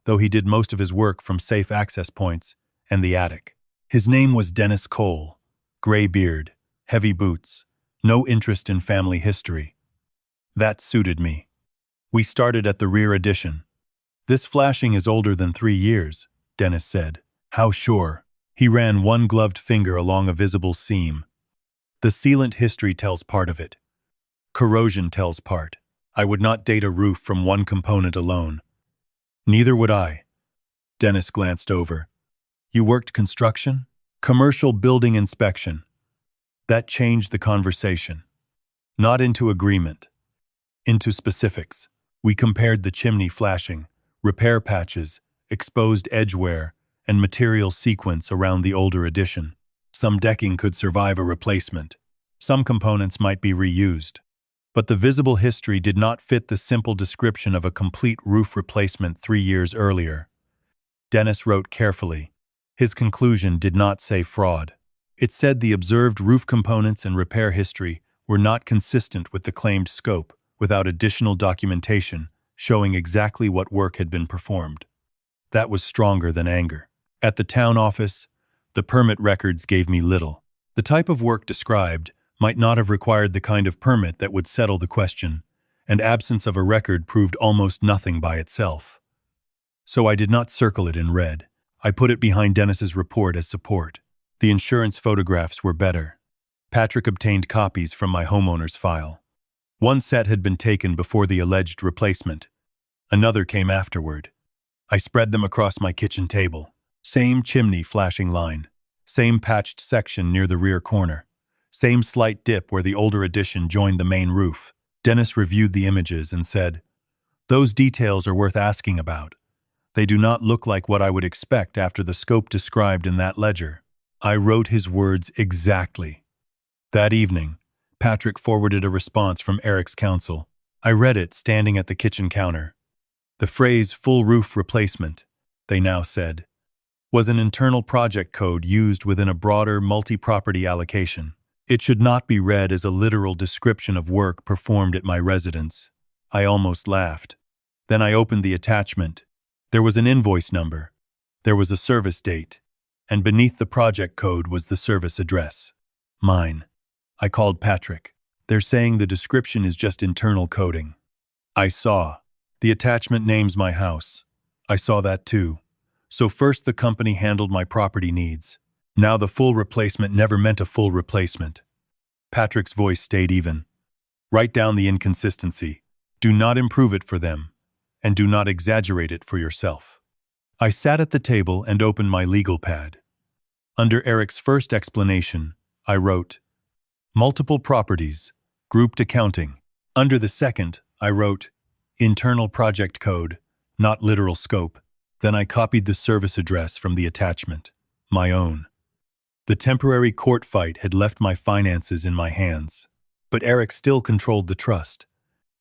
though he did most of his work from safe access points and the attic. His name was Dennis Cole. Gray beard, heavy boots, no interest in family history. That suited me. We started at the rear addition. "This flashing is older than 3 years," Dennis said. "How sure?" He ran one gloved finger along a visible seam. "The sealant history tells part of it. Corrosion tells part. I would not date a roof from one component alone." "Neither would I." Dennis glanced over. "You worked construction?" "Commercial building inspection." That changed the conversation. Not into agreement. Into specifics. We compared the chimney flashing, repair patches, exposed edge wear, and material sequence around the older addition. Some decking could survive a replacement. Some components might be reused. But the visible history did not fit the simple description of a complete roof replacement 3 years earlier. Dennis wrote carefully. His conclusion did not say fraud. It said the observed roof components and repair history were not consistent with the claimed scope, without additional documentation showing exactly what work had been performed. That was stronger than anger. At the town office, the permit records gave me little. The type of work described might not have required the kind of permit that would settle the question, and absence of a record proved almost nothing by itself. So I did not circle it in red. I put it behind Dennis's report as support. The insurance photographs were better. Patrick obtained copies from my homeowner's file. One set had been taken before the alleged replacement. Another came afterward. I spread them across my kitchen table. Same chimney flashing line. Same patched section near the rear corner. Same slight dip where the older addition joined the main roof. Dennis reviewed the images and said, "Those details are worth asking about. They do not look like what I would expect after the scope described in that ledger." I wrote his words exactly. That evening, Patrick forwarded a response from Eric's counsel. I read it standing at the kitchen counter. The phrase "full roof replacement," they now said, was an internal project code used within a broader multi-property allocation. It should not be read as a literal description of work performed at my residence. I almost laughed. Then I opened the attachment. There was an invoice number. There was a service date. And beneath the project code was the service address. Mine. I called Patrick. "They're saying the description is just internal coding." I saw. The attachment names my house. I saw that too. So first the company handled my property needs. Now the full replacement never meant a full replacement. Patrick's voice stayed even. "Write down the inconsistency. Do not improve it for them. And do not exaggerate it for yourself." I sat at the table and opened my legal pad. Under Eric's first explanation, I wrote, "Multiple properties, grouped accounting." Under the second, I wrote, "Internal project code, not literal scope." Then I copied the service address from the attachment, my own. The temporary court fight had left my finances in my hands, but Eric still controlled the trust.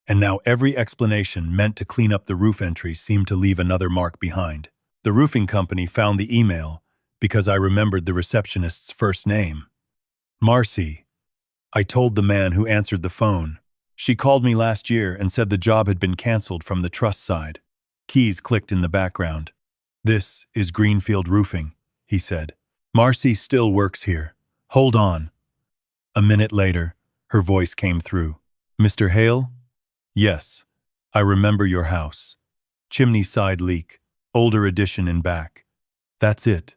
And now every explanation meant to clean up the roof entry seemed to leave another mark behind. The roofing company found the email because I remembered the receptionist's first name. Marcy. I told the man who answered the phone. She called me last year and said the job had been canceled from the trust side. Keys clicked in the background. "This is Greenfield Roofing," he said. "Marcy still works here. Hold on." A minute later, her voice came through. "Mr. Hale?" "Yes. I remember your house. Chimney side leak. Older addition in back. That's it.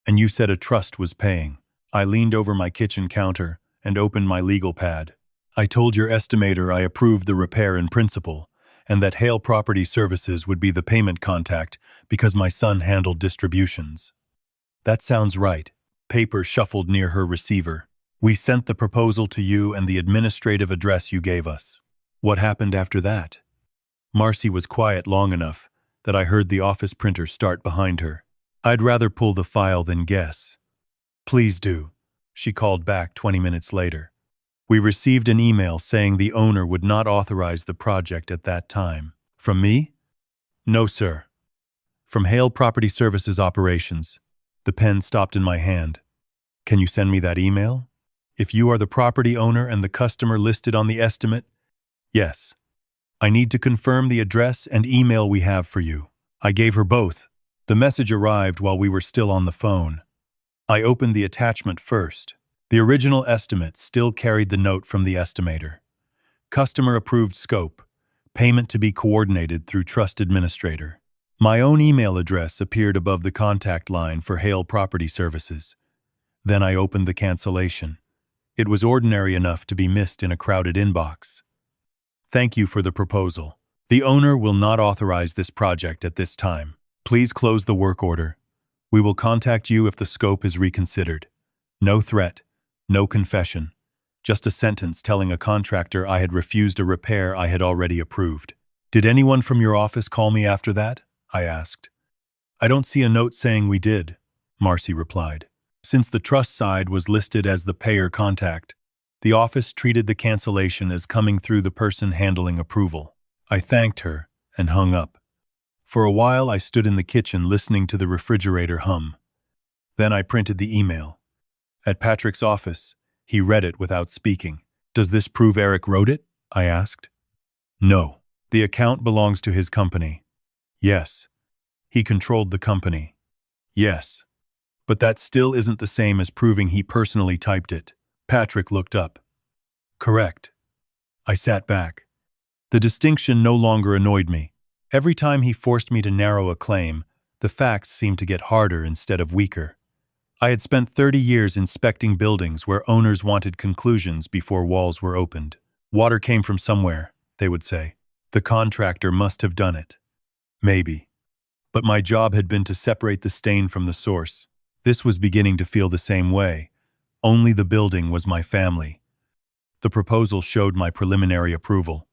And you said a trust was paying." I leaned over my kitchen counter and opened my legal pad. "I told your estimator I approved the repair in principle, and that Hale Property Services would be the payment contact because my son handled distributions." "That sounds right." Paper shuffled near her receiver. "We sent the proposal to you and the administrative address you gave us." "What happened after that?" Marcy was quiet long enough that I heard the office printer start behind her. "I'd rather pull the file than guess." "Please do," she called back 20 minutes later. "We received an email saying the owner would not authorize the project at that time." "From me?" "No, sir. From Hale Property Services Operations." The pen stopped in my hand. "Can you send me that email? If you are the property owner and the customer listed on the estimate?" "Yes. I need to confirm the address and email we have for you." I gave her both. The message arrived while we were still on the phone. I opened the attachment first. The original estimate still carried the note from the estimator. Customer-approved scope. Payment to be coordinated through trust administrator. My own email address appeared above the contact line for Hale Property Services. Then I opened the cancellation. It was ordinary enough to be missed in a crowded inbox. Thank you for the proposal. The owner will not authorize this project at this time. Please close the work order. We will contact you if the scope is reconsidered. No threat, no confession. Just a sentence telling a contractor I had refused a repair I had already approved. Did anyone from your office call me after that? I asked. I don't see a note saying we did, Marcy replied. Since the trust side was listed as the payer contact, the office treated the cancellation as coming through the person handling approval. I thanked her and hung up. For a while I stood in the kitchen listening to the refrigerator hum. Then I printed the email. At Patrick's office, he read it without speaking. Does this prove Eric wrote it? I asked. No. The account belongs to his company. Yes. He controlled the company. Yes. But that still isn't the same as proving he personally typed it. Patrick looked up. Correct. I sat back. The distinction no longer annoyed me. Every time he forced me to narrow a claim, the facts seemed to get harder instead of weaker. I had spent 30 years inspecting buildings where owners wanted conclusions before walls were opened. Water came from somewhere, they would say. The contractor must have done it. Maybe. But my job had been to separate the stain from the source. This was beginning to feel the same way. Only the building was my family. The proposal showed my preliminary approval.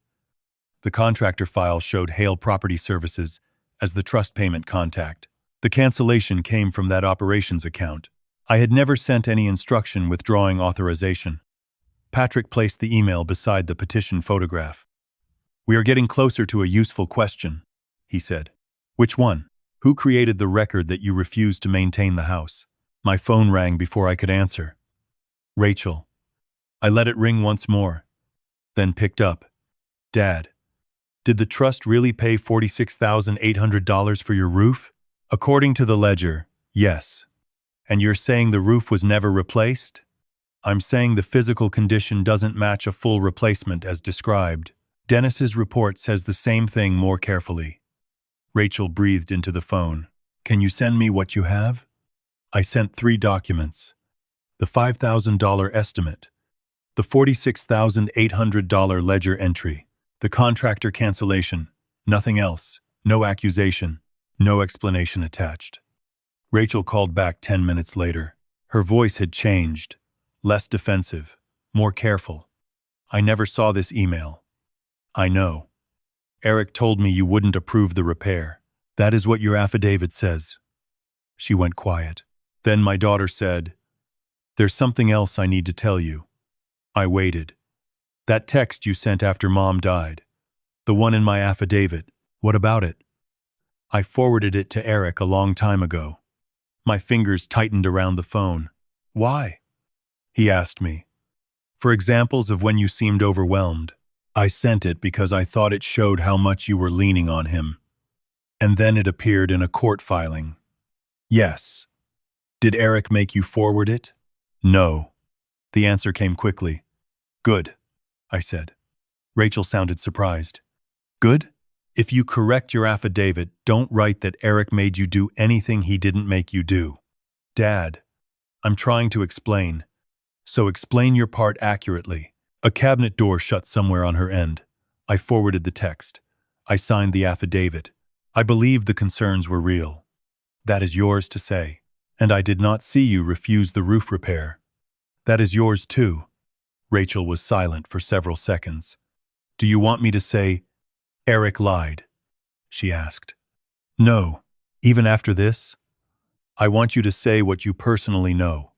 The contractor file showed Hale Property Services as the trust payment contact. The cancellation came from that operations account. I had never sent any instruction withdrawing authorization. Patrick placed the email beside the petition photograph. We are getting closer to a useful question, he said. Which one? Who created the record that you refused to maintain the house? My phone rang before I could answer. Rachel. I let it ring once more, then picked up. Dad. Did the trust really pay $46,800 for your roof? According to the ledger, yes. And you're saying the roof was never replaced? I'm saying the physical condition doesn't match a full replacement as described. Dennis's report says the same thing more carefully. Rachel breathed into the phone. Can you send me what you have? I sent 3 documents. The $5,000 estimate, the $46,800 ledger entry, the contractor cancellation, nothing else, no accusation, no explanation attached. Rachel called back 10 minutes later. Her voice had changed, less defensive, more careful. I never saw this email. I know. Eric told me you wouldn't approve the repair. That is what your affidavit says. She went quiet. Then my daughter said, There's something else I need to tell you. I waited. That text you sent after Mom died. The one in my affidavit. What about it? I forwarded it to Eric a long time ago. My fingers tightened around the phone. Why? He asked me. For examples of when you seemed overwhelmed. I sent it because I thought it showed how much you were leaning on him. And then it appeared in a court filing. Yes. Did Eric make you forward it? No. The answer came quickly. Good, I said. Rachel sounded surprised. Good? If you correct your affidavit, don't write that Eric made you do anything he didn't make you do. Dad, I'm trying to explain. So explain your part accurately. A cabinet door shut somewhere on her end. I forwarded the text. I signed the affidavit. I believed the concerns were real. That is yours to say. And I did not see you refuse the roof repair. That is yours too. Rachel was silent for several seconds. Do you want me to say, Eric lied? She asked. No. Even after this? I want you to say what you personally know.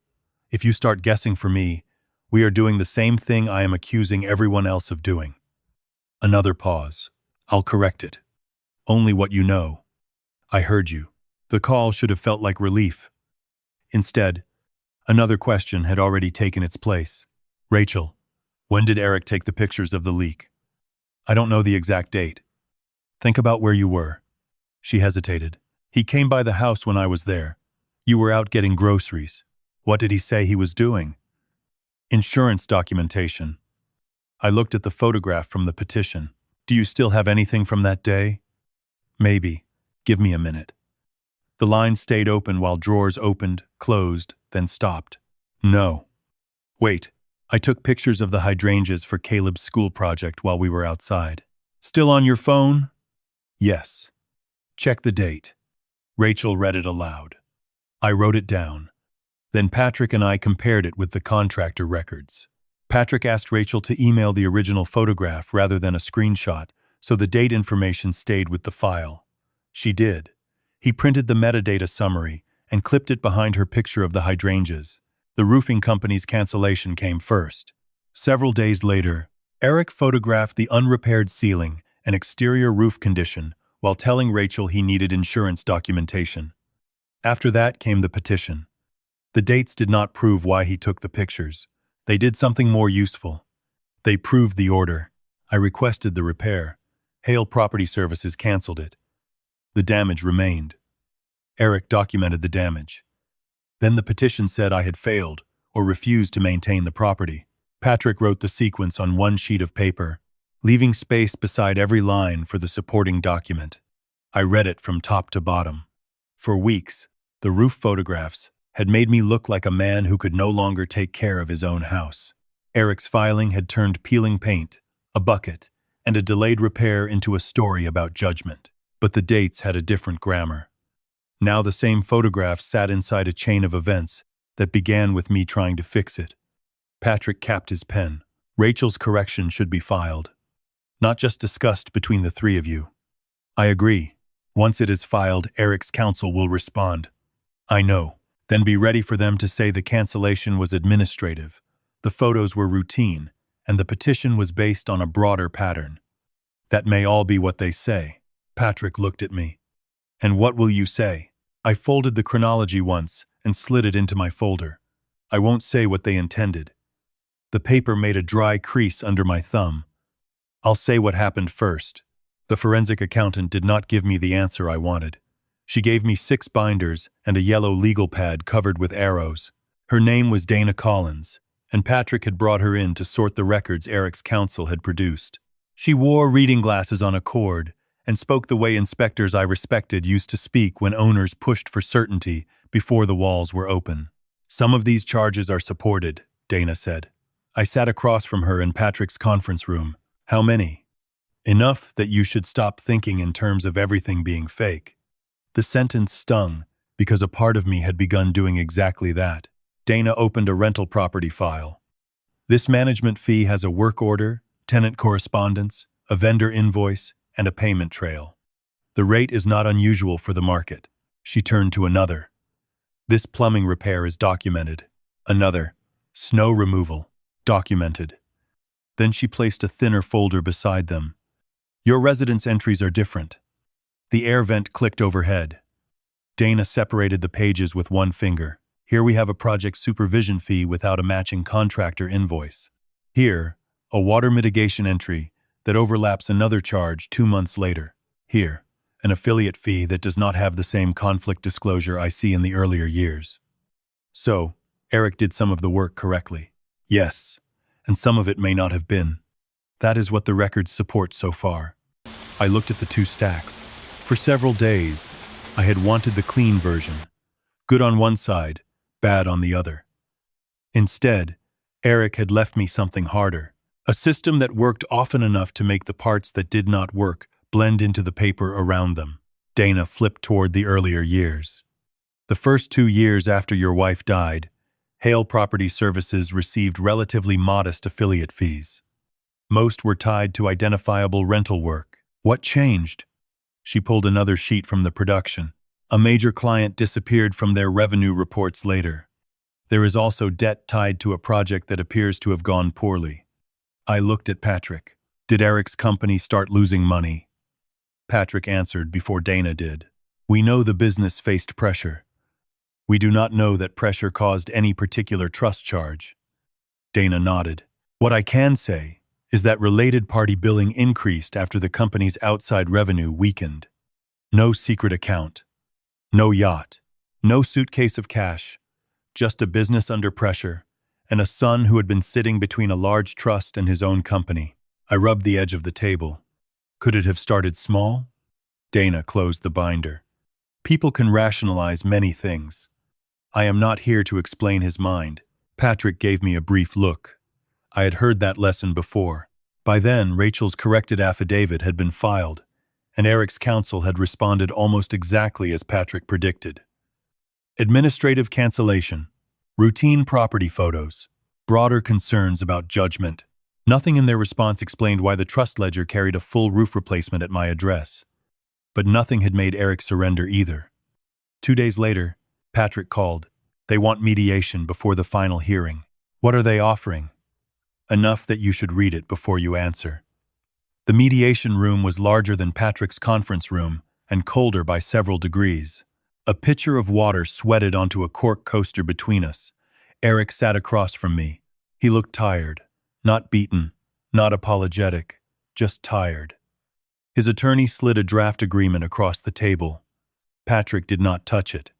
If you start guessing for me, we are doing the same thing I am accusing everyone else of doing. Another pause. I'll correct it. Only what you know. I heard you. The call should have felt like relief. Instead, another question had already taken its place. Rachel, when did Eric take the pictures of the leak? I don't know the exact date. Think about where you were. She hesitated. He came by the house when I was there. You were out getting groceries. What did he say he was doing? Insurance documentation. I looked at the photograph from the petition. Do you still have anything from that day? Maybe. Give me a minute. The line stayed open while drawers opened, closed, then stopped. No. Wait. I took pictures of the hydrangeas for Caleb's school project while we were outside. Still on your phone? Yes. Check the date. Rachel read it aloud. I wrote it down. Then Patrick and I compared it with the contractor records. Patrick asked Rachel to email the original photograph rather than a screenshot, so the date information stayed with the file. She did. He printed the metadata summary and clipped it behind her picture of the hydrangeas. The roofing company's cancellation came first. Several days later, Eric photographed the unrepaired ceiling and exterior roof condition while telling Rachel he needed insurance documentation. After that came the petition. The dates did not prove why he took the pictures. They did something more useful. They proved the order. I requested the repair. Hale Property Services canceled it. The damage remained. Eric documented the damage. Then the petition said I had failed or refused to maintain the property. Patrick wrote the sequence on one sheet of paper, leaving space beside every line for the supporting document. I read it from top to bottom. For weeks, the roof photographs had made me look like a man who could no longer take care of his own house. Eric's filing had turned peeling paint, a bucket, and a delayed repair into a story about judgment. But the dates had a different grammar. Now the same photograph sat inside a chain of events that began with me trying to fix it. Patrick capped his pen. Rachel's correction should be filed, not just discussed between the three of you. I agree. Once it is filed, Eric's counsel will respond. I know. Then be ready for them to say the cancellation was administrative, the photos were routine, and the petition was based on a broader pattern. That may all be what they say. Patrick looked at me. And what will you say? I folded the chronology once and slid it into my folder. I won't say what they intended. The paper made a dry crease under my thumb. I'll say what happened first. The forensic accountant did not give me the answer I wanted. She gave me 6 binders and a yellow legal pad covered with arrows. Her name was Dana Collins, and Patrick had brought her in to sort the records Eric's counsel had produced. She wore reading glasses on a cord and spoke the way inspectors I respected used to speak when owners pushed for certainty before the walls were open. Some of these charges are supported, Dana said. I sat across from her in Patrick's conference room. How many? Enough that you should stop thinking in terms of everything being fake. The sentence stung because a part of me had begun doing exactly that. Dana opened a rental property file. This management fee has a work order, tenant correspondence, a vendor invoice, and a payment trail. The rate is not unusual for the market. She turned to another. This plumbing repair is documented. Another. Snow removal. Documented. Then she placed a thinner folder beside them. Your residence entries are different. The air vent clicked overhead. Dana separated the pages with one finger. Here we have a project supervision fee without a matching contractor invoice. Here, a water mitigation entry that overlaps another charge 2 months later. Here, an affiliate fee that does not have the same conflict disclosure I see in the earlier years. So, Eric did some of the work correctly. Yes, and some of it may not have been. That is what the records support so far. I looked at the 2 stacks. For several days, I had wanted the clean version. Good on one side, bad on the other. Instead, Eric had left me something harder. A system that worked often enough to make the parts that did not work blend into the paper around them. Dana flipped toward the earlier years. The first 2 years after your wife died, Hale Property Services received relatively modest affiliate fees. Most were tied to identifiable rental work. What changed? She pulled another sheet from the production. A major client disappeared from their revenue reports later. There is also debt tied to a project that appears to have gone poorly. I looked at Patrick. Did Eric's company start losing money? Patrick answered before Dana did. We know the business faced pressure. We do not know that pressure caused any particular trust charge. Dana nodded. What I can say is that related party billing increased after the company's outside revenue weakened. No secret account. No yacht. No suitcase of cash. Just a business under pressure, and a son who had been sitting between a large trust and his own company. I rubbed the edge of the table. Could it have started small? Dana closed the binder. People can rationalize many things. I am not here to explain his mind. Patrick gave me a brief look. I had heard that lesson before. By then, Rachel's corrected affidavit had been filed, and Eric's counsel had responded almost exactly as Patrick predicted. Administrative cancellation, routine property photos, broader concerns about judgment. Nothing in their response explained why the trust ledger carried a full roof replacement at my address. But nothing had made Eric surrender either. 2 days later, Patrick called. They want mediation before the final hearing. What are they offering? Enough that you should read it before you answer. The mediation room was larger than Patrick's conference room and colder by several degrees. A pitcher of water sweated onto a cork coaster between us. Eric sat across from me. He looked tired, not beaten, not apologetic, just tired. His attorney slid a draft agreement across the table. Patrick did not touch it.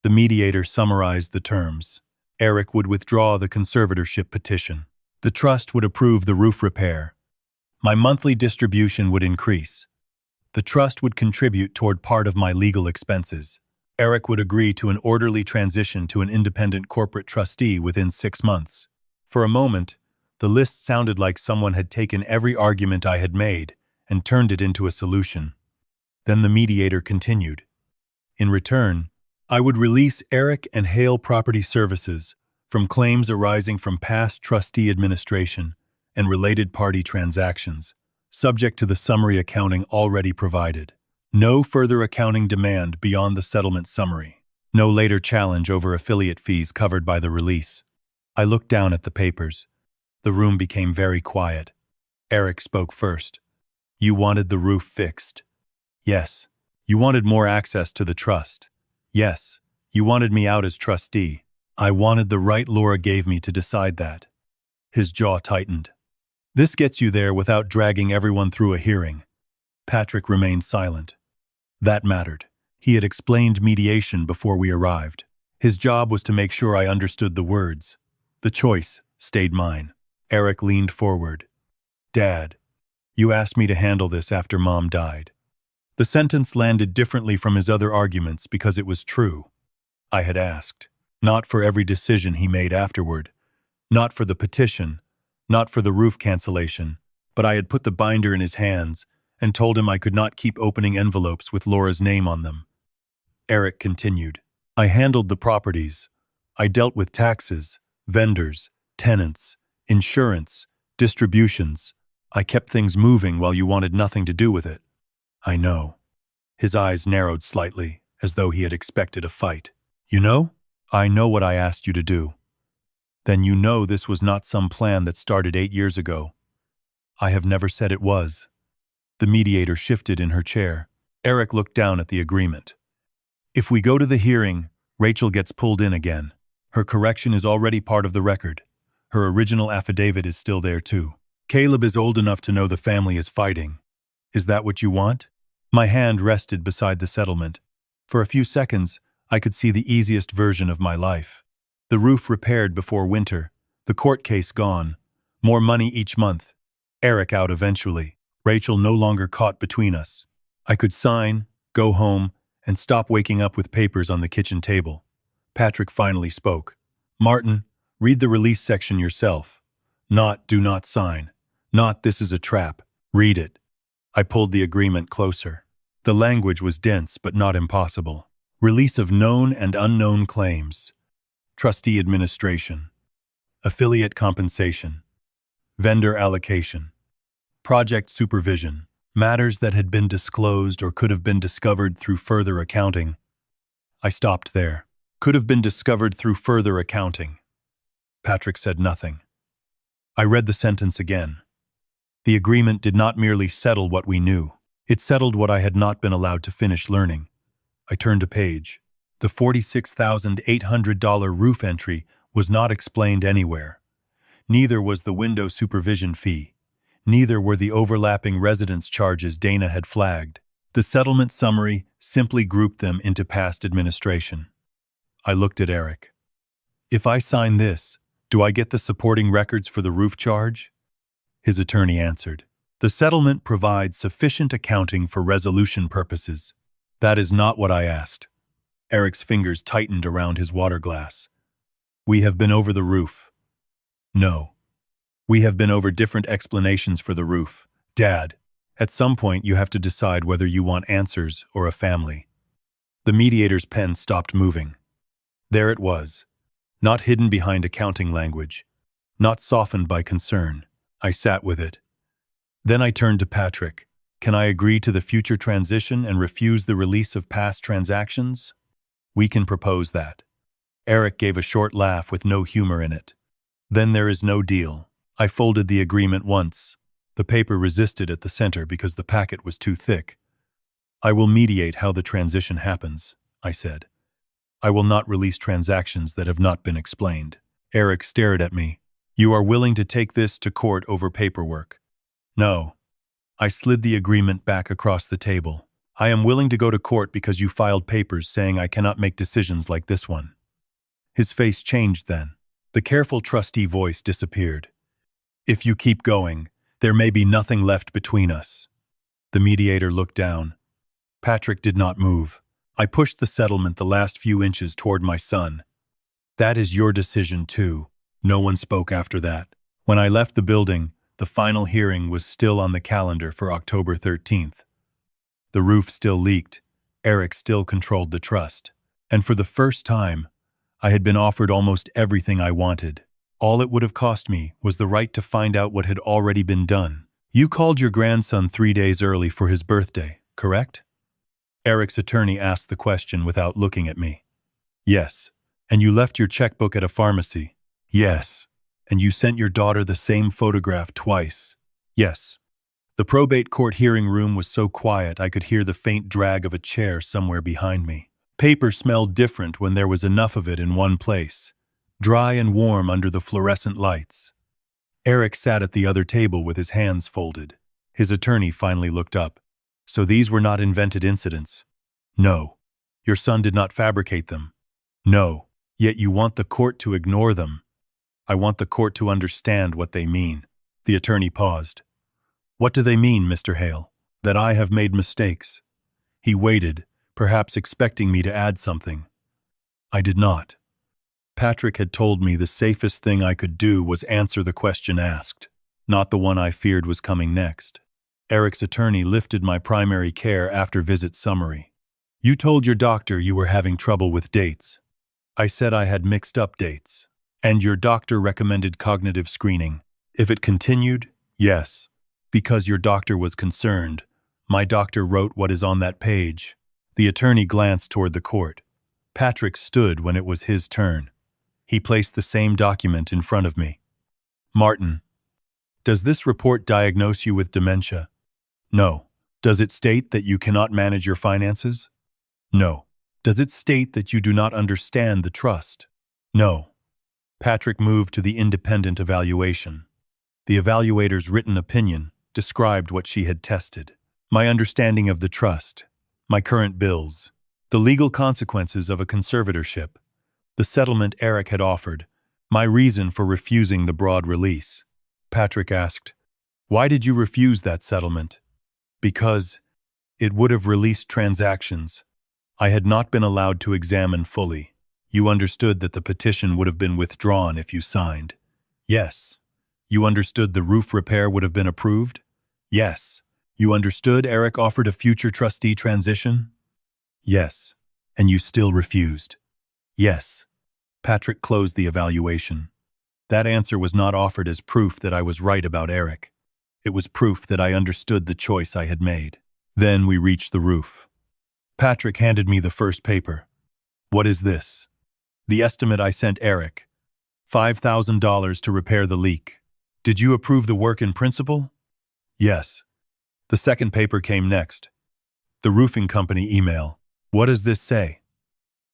The mediator summarized the terms. Eric would withdraw the conservatorship petition. The trust would approve the roof repair. My monthly distribution would increase. The trust would contribute toward part of my legal expenses. Eric would agree to an orderly transition to an independent corporate trustee within 6 months. For a moment, the list sounded like someone had taken every argument I had made and turned it into a solution. Then the mediator continued. In return, I would release Eric and Hale Property Services from claims arising from past trustee administration and related party transactions, subject to the summary accounting already provided. No further accounting demand beyond the settlement summary. No later challenge over affiliate fees covered by the release. I looked down at the papers. The room became very quiet. Eric spoke first. You wanted the roof fixed. Yes. You wanted more access to the trust. Yes. You wanted me out as trustee. I wanted the right Laura gave me to decide that. His jaw tightened. This gets you there without dragging everyone through a hearing. Patrick remained silent. That mattered. He had explained mediation before we arrived. His job was to make sure I understood the words. The choice stayed mine. Eric leaned forward. Dad, you asked me to handle this after Mom died. The sentence landed differently from his other arguments because it was true. I had asked. Not for every decision he made afterward. Not for the petition. Not for the roof cancellation. But I had put the binder in his hands and told him I could not keep opening envelopes with Laura's name on them. Eric continued. I handled the properties. I dealt with taxes, vendors, tenants, insurance, distributions. I kept things moving while you wanted nothing to do with it. I know. His eyes narrowed slightly, as though he had expected a fight. You know? I know what I asked you to do. Then you know this was not some plan that started 8 years ago. I have never said it was. The mediator shifted in her chair. Eric looked down at the agreement. If we go to the hearing, Rachel gets pulled in again. Her correction is already part of the record. Her original affidavit is still there too. Caleb is old enough to know the family is fighting. Is that what you want? My hand rested beside the settlement. For a few seconds, I could see the easiest version of my life. The roof repaired before winter, the court case gone, more money each month, Eric out eventually, Rachel no longer caught between us. I could sign, go home, and stop waking up with papers on the kitchen table. Patrick finally spoke. Martin, read the release section yourself. Not do not sign. Not this is a trap. Read it. I pulled the agreement closer. The language was dense but not impossible. Release of known and unknown claims. Trustee administration. Affiliate compensation. Vendor allocation. Project supervision. Matters that had been disclosed or could have been discovered through further accounting. I stopped there. Could have been discovered through further accounting. Patrick said nothing. I read the sentence again. The agreement did not merely settle what we knew. It settled what I had not been allowed to finish learning. I turned a page. The $46,800 roof entry was not explained anywhere. Neither was the window supervision fee. Neither were the overlapping residence charges Dana had flagged. The settlement summary simply grouped them into past administration. I looked at Eric. If I sign this, do I get the supporting records for the roof charge? His attorney answered. The settlement provides sufficient accounting for resolution purposes. That is not what I asked. Eric's fingers tightened around his water glass. We have been over the roof. No. We have been over different explanations for the roof. Dad, at some point you have to decide whether you want answers or a family. The mediator's pen stopped moving. There it was, not hidden behind accounting language, not softened by concern. I sat with it. Then I turned to Patrick. Can I agree to the future transition and refuse the release of past transactions? We can propose that. Eric gave a short laugh with no humor in it. Then there is no deal. I folded the agreement once. The paper resisted at the center because the packet was too thick. I will mediate how the transition happens, I said. I will not release transactions that have not been explained. Eric stared at me. You are willing to take this to court over paperwork? No. I slid the agreement back across the table. I am willing to go to court because you filed papers saying I cannot make decisions like this one. His face changed then. The careful trustee voice disappeared. If you keep going, there may be nothing left between us. The mediator looked down. Patrick did not move. I pushed the settlement the last few inches toward my son. That is your decision too. No one spoke after that. When I left the building, the final hearing was still on the calendar for October 13th. The roof still leaked. Eric still controlled the trust. And for the first time, I had been offered almost everything I wanted. All it would have cost me was the right to find out what had already been done. You called your grandson 3 days early for his birthday, correct? Eric's attorney asked the question without looking at me. Yes. And you left your checkbook at a pharmacy? Yes. And you sent your daughter the same photograph twice? Yes. The probate court hearing room was so quiet I could hear the faint drag of a chair somewhere behind me. Paper smelled different when there was enough of it in one place, dry and warm under the fluorescent lights. Eric sat at the other table with his hands folded. His attorney finally looked up. So these were not invented incidents? No. Your son did not fabricate them? No. Yet you want the court to ignore them. I want the court to understand what they mean. The attorney paused. What do they mean, Mr. Hale? That I have made mistakes. He waited, perhaps expecting me to add something. I did not. Patrick had told me the safest thing I could do was answer the question asked, not the one I feared was coming next. Eric's attorney lifted my primary care after visit summary. You told your doctor you were having trouble with dates. I said I had mixed up dates. And your doctor recommended cognitive screening. If it continued, yes. Because your doctor was concerned. My doctor wrote what is on that page. The attorney glanced toward the court. Patrick stood when it was his turn. He placed the same document in front of me. Martin, does this report diagnose you with dementia? No. Does it state that you cannot manage your finances? No. Does it state that you do not understand the trust? No. Patrick moved to the independent evaluation. The evaluator's written opinion described what she had tested. My understanding of the trust, my current bills, the legal consequences of a conservatorship, the settlement Eric had offered, my reason for refusing the broad release. Patrick asked, why did you refuse that settlement? Because it would have released transactions I had not been allowed to examine fully. You understood that the petition would have been withdrawn if you signed. Yes. You understood the roof repair would have been approved? Yes. You understood Eric offered a future trustee transition? Yes. And you still refused? Yes. Patrick closed the evaluation. That answer was not offered as proof that I was right about Eric. It was proof that I understood the choice I had made. Then we reached the roof. Patrick handed me the first paper. What is this? The estimate I sent Eric. $5,000 to repair the leak. Did you approve the work in principle? Yes. The second paper came next. The roofing company email. What does this say?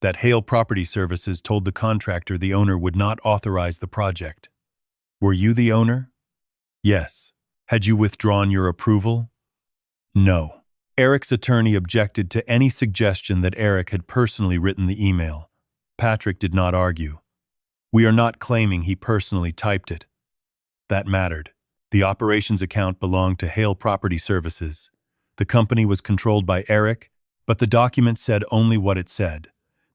That Hale Property Services told the contractor the owner would not authorize the project. Were you the owner? Yes. Had you withdrawn your approval? No. Eric's attorney objected to any suggestion that Eric had personally written the email. Patrick did not argue. We are not claiming he personally typed it. That mattered. The operations account belonged to Hale Property Services. The company was controlled by Eric, but the document said only what it said.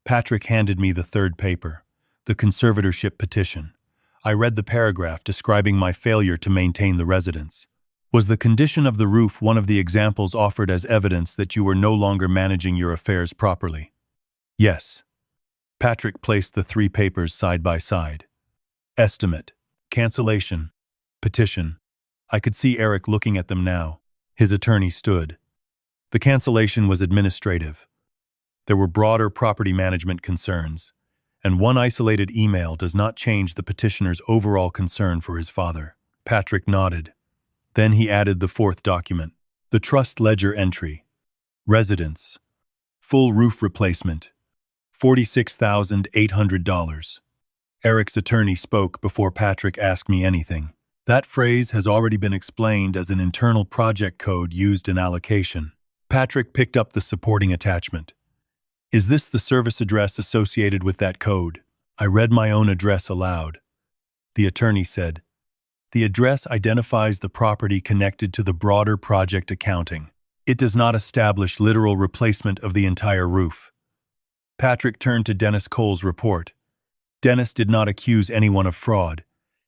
Patrick handed me the third paper, the conservatorship petition. I read the paragraph describing my failure to maintain the residence. Was the condition of the roof one of the examples offered as evidence that you were no longer managing your affairs properly? Yes. Patrick placed the three papers side by side. Estimate, cancellation, petition. I could see Eric looking at them now. His attorney stood. The cancellation was administrative. There were broader property management concerns, and one isolated email does not change the petitioner's overall concern for his father. Patrick nodded. Then he added the fourth document, the trust ledger entry. Residence. Full roof replacement. $46,800. Eric's attorney spoke before Patrick asked me anything. That phrase has already been explained as an internal project code used in allocation. Patrick picked up the supporting attachment. Is this the service address associated with that code? I read my own address aloud. The attorney said, the address identifies the property connected to the broader project accounting. It does not establish literal replacement of the entire roof. Patrick turned to Dennis Cole's report. Dennis did not accuse anyone of fraud.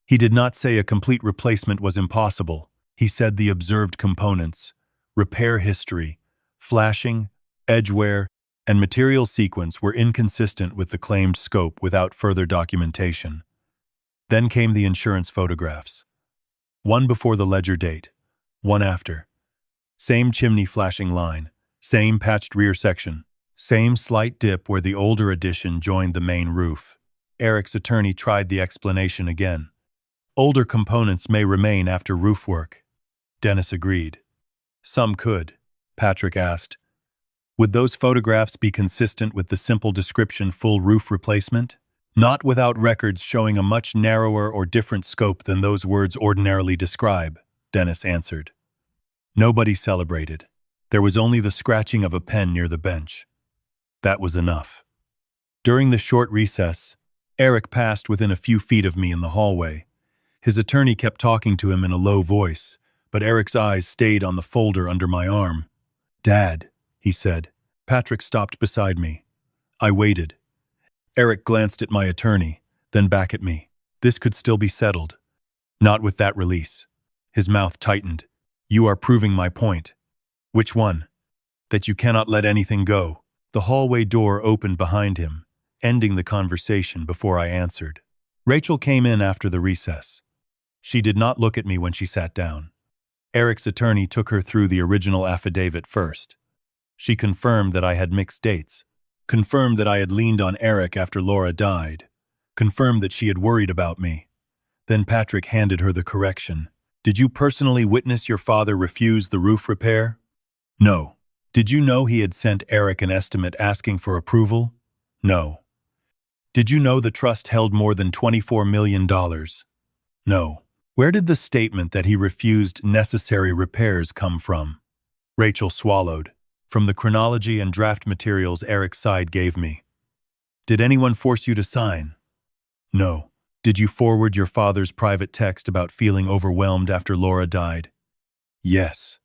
He did not say a complete replacement was impossible. He said the observed components, repair history, flashing, edge wear, and material sequence were inconsistent with the claimed scope without further documentation. Then came the insurance photographs. One before the ledger date, one after. Same chimney flashing line, same patched rear section, same slight dip where the older addition joined the main roof. Eric's attorney tried the explanation again. Older components may remain after roof work. Dennis agreed. Some could, Patrick asked. Would those photographs be consistent with the simple description full roof replacement? Not without records showing a much narrower or different scope than those words ordinarily describe, Dennis answered. Nobody celebrated. There was only the scratching of a pen near the bench. That was enough. During the short recess, Eric passed within a few feet of me in the hallway. His attorney kept talking to him in a low voice, but Eric's eyes stayed on the folder under my arm. Dad, he said. Patrick stopped beside me. I waited. Eric glanced at my attorney, then back at me. This could still be settled. Not with that release. His mouth tightened. You are proving my point. Which one? That you cannot let anything go. The hallway door opened behind him, ending the conversation before I answered. Rachel came in after the recess. She did not look at me when she sat down. Eric's attorney took her through the original affidavit first. She confirmed that I had mixed dates, confirmed that I had leaned on Eric after Laura died, confirmed that she had worried about me. Then Patrick handed her the correction. Did you personally witness your father refuse the roof repair? No. Did you know he had sent Eric an estimate asking for approval? No. Did you know the trust held more than $24 million? No. Where did the statement that he refused necessary repairs come from? Rachel swallowed. From the chronology and draft materials Eric's side gave me. Did anyone force you to sign? No. Did you forward your father's private text about feeling overwhelmed after Laura died? Yes.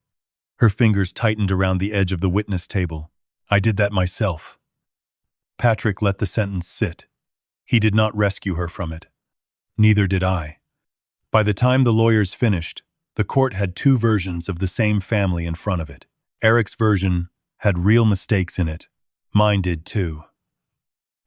Her fingers tightened around the edge of the witness table. I did that myself. Patrick let the sentence sit. He did not rescue her from it. Neither did I. By the time the lawyers finished, the court had two versions of the same family in front of it. Eric's version had real mistakes in it. Mine did too.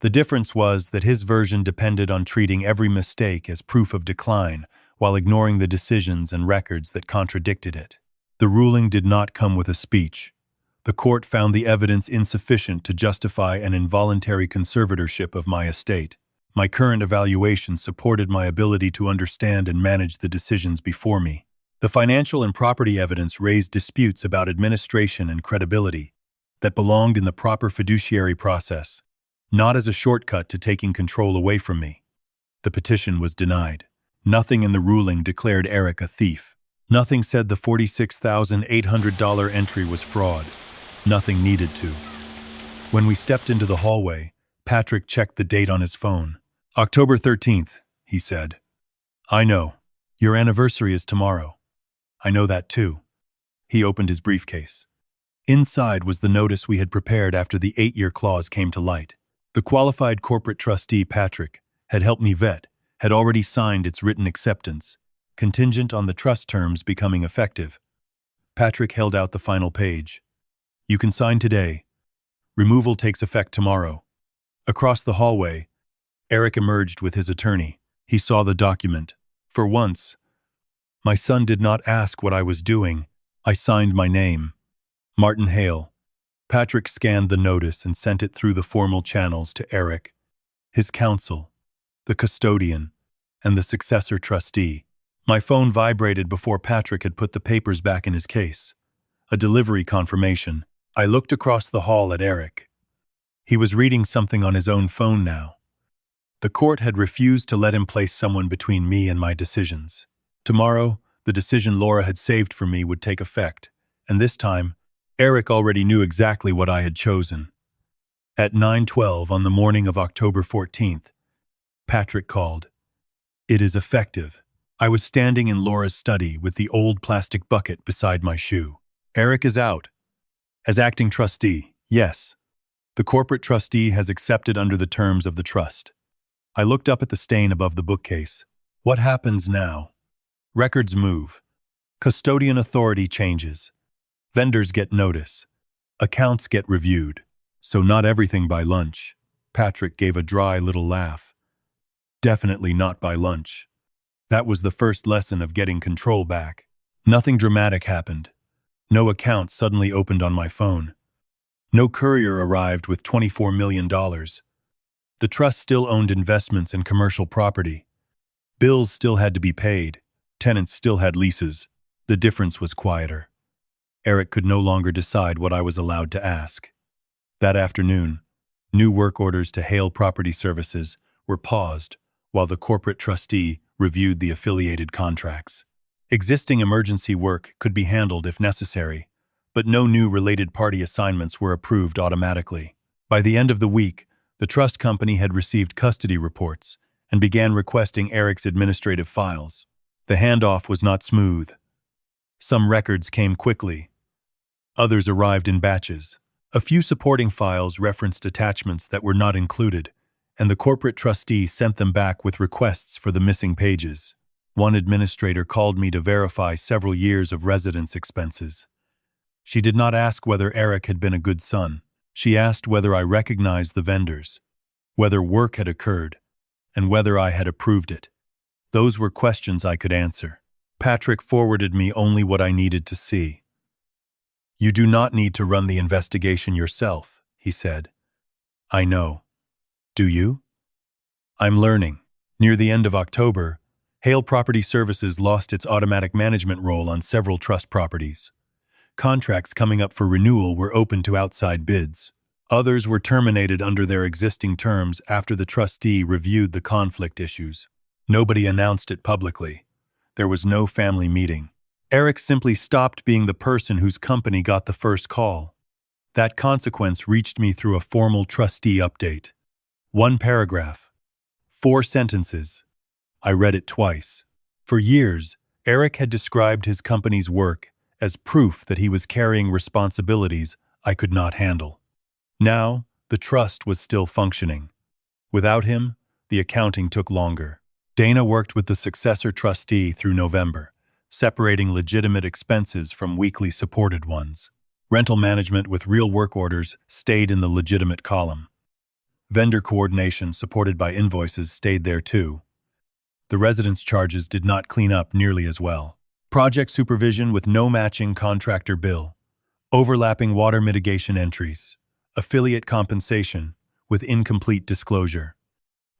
The difference was that his version depended on treating every mistake as proof of decline while ignoring the decisions and records that contradicted it. The ruling did not come with a speech. The court found the evidence insufficient to justify an involuntary conservatorship of my estate. My current evaluation supported my ability to understand and manage the decisions before me. The financial and property evidence raised disputes about administration and credibility that belonged in the proper fiduciary process, not as a shortcut to taking control away from me. The petition was denied. Nothing in the ruling declared Eric a thief. Nothing said the $46,800 entry was fraud. Nothing needed to. When we stepped into the hallway, Patrick checked the date on his phone. October 13th, he said. I know. Your anniversary is tomorrow. I know that too. He opened his briefcase. Inside was the notice we had prepared after the 8-year clause came to light. The qualified corporate trustee, Patrick, had helped me vet, had already signed its written acceptance, contingent on the trust terms becoming effective. Patrick held out the final page. You can sign today. Removal takes effect tomorrow. Across the hallway, Eric emerged with his attorney. He saw the document. For once, my son did not ask what I was doing. I signed my name. Martin Hale. Patrick scanned the notice and sent it through the formal channels to Eric, his counsel, the custodian, and the successor trustee. My phone vibrated before Patrick had put the papers back in his case. A delivery confirmation. I looked across the hall at Eric. He was reading something on his own phone now. The court had refused to let him place someone between me and my decisions. Tomorrow, the decision Laura had saved for me would take effect, and this time, Eric already knew exactly what I had chosen. At 9:12 on the morning of October 14th, Patrick called. It is effective. I was standing in Laura's study with the old plastic bucket beside my shoe. Eric is out. As acting trustee, yes. The corporate trustee has accepted under the terms of the trust. I looked up at the stain above the bookcase. What happens now? Records move. Custodian authority changes. Vendors get notice. Accounts get reviewed. So not everything by lunch. Patrick gave a dry little laugh. Definitely not by lunch. That was the first lesson of getting control back. Nothing dramatic happened. No account suddenly opened on my phone. No courier arrived with $24 million. The trust still owned investments and commercial property. Bills still had to be paid. Tenants still had leases. The difference was quieter. Eric could no longer decide what I was allowed to ask. That afternoon, new work orders to Hale Property Services were paused while the corporate trustee reviewed the affiliated contracts. Existing emergency work could be handled if necessary, but no new related party assignments were approved automatically. By the end of the week, the trust company had received custody reports and began requesting Eric's administrative files. The handoff was not smooth. Some records came quickly. Others arrived in batches. A few supporting files referenced attachments that were not included, and the corporate trustee sent them back with requests for the missing pages. One administrator called me to verify several years of residence expenses. She did not ask whether Eric had been a good son. She asked whether I recognized the vendors, whether work had occurred, and whether I had approved it. Those were questions I could answer. Patrick forwarded me only what I needed to see. You do not need to run the investigation yourself, he said. I know. Do you? I'm learning. Near the end of October, Hale Property Services lost its automatic management role on several trust properties. Contracts coming up for renewal were open to outside bids. Others were terminated under their existing terms after the trustee reviewed the conflict issues. Nobody announced it publicly. There was no family meeting. Eric simply stopped being the person whose company got the first call. That consequence reached me through a formal trustee update. 1 paragraph. 4 sentences. I read it twice. For years, Eric had described his company's work as proof that he was carrying responsibilities I could not handle. Now, the trust was still functioning. Without him, the accounting took longer. Dana worked with the successor trustee through November, separating legitimate expenses from weekly supported ones. Rental management with real work orders stayed in the legitimate column. Vendor coordination supported by invoices stayed there too. The residence charges did not clean up nearly as well. Project supervision with no matching contractor bill. Overlapping water mitigation entries. Affiliate compensation with incomplete disclosure.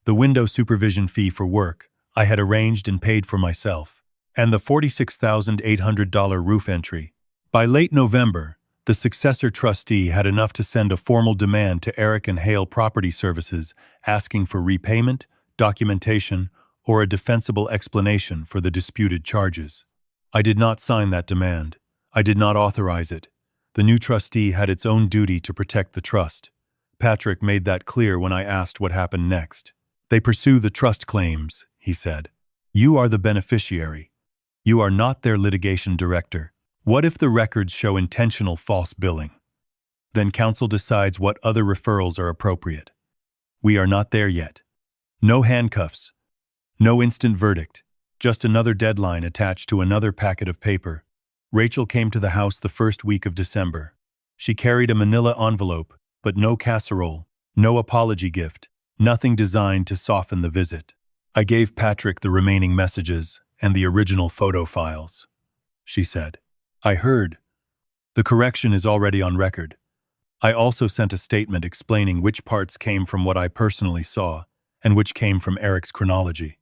The window supervision fee for work I had arranged and paid for myself. And the $46,800 roof entry. By late November, the successor trustee had enough to send a formal demand to Eric and Hale Property Services asking for repayment, documentation, or a defensible explanation for the disputed charges. I did not sign that demand. I did not authorize it. The new trustee had its own duty to protect the trust. Patrick made that clear when I asked what happened next. They pursue the trust claims, he said. You are the beneficiary. You are not their litigation director. What if the records show intentional false billing? Then counsel decides what other referrals are appropriate. We are not there yet. No handcuffs. No instant verdict. Just another deadline attached to another packet of paper. Rachel came to the house the first week of December. She carried a manila envelope, but no casserole, no apology gift, nothing designed to soften the visit. I gave Patrick the remaining messages and the original photo files. She said, I heard. The correction is already on record. I also sent a statement explaining which parts came from what I personally saw and which came from Eric's chronology.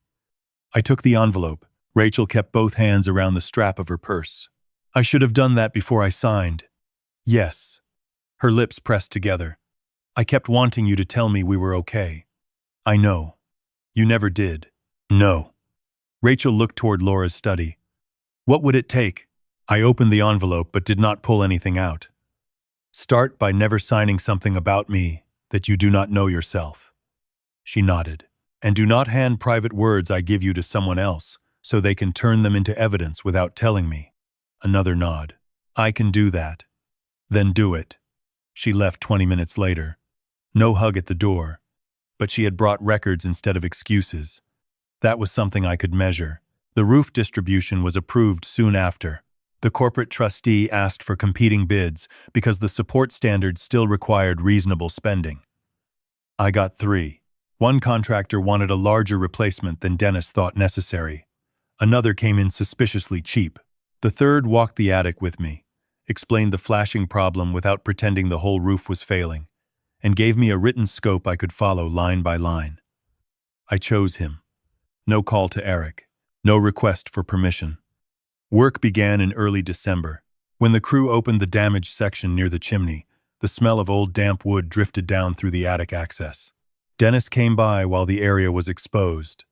I took the envelope. Rachel kept both hands around the strap of her purse. I should have done that before I signed. Yes. Her lips pressed together. I kept wanting you to tell me we were okay. I know. You never did. No. Rachel looked toward Laura's study. What would it take? I opened the envelope but did not pull anything out. Start by never signing something about me that you do not know yourself. She nodded. And do not hand private words I give you to someone else so they can turn them into evidence without telling me. Another nod. I can do that. Then do it. She left 20 minutes later. No hug at the door, but she had brought records instead of excuses. That was something I could measure. The roof distribution was approved soon after. The corporate trustee asked for competing bids because the support standards still required reasonable spending. I got 3. One contractor wanted a larger replacement than Dennis thought necessary. Another came in suspiciously cheap. The third walked the attic with me, explained the flashing problem without pretending the whole roof was failing, and gave me a written scope I could follow line by line. I chose him. No call to Eric. No request for permission. Work began in early December. When the crew opened the damaged section near the chimney, the smell of old damp wood drifted down through the attic access. Dennis came by while the area was exposed.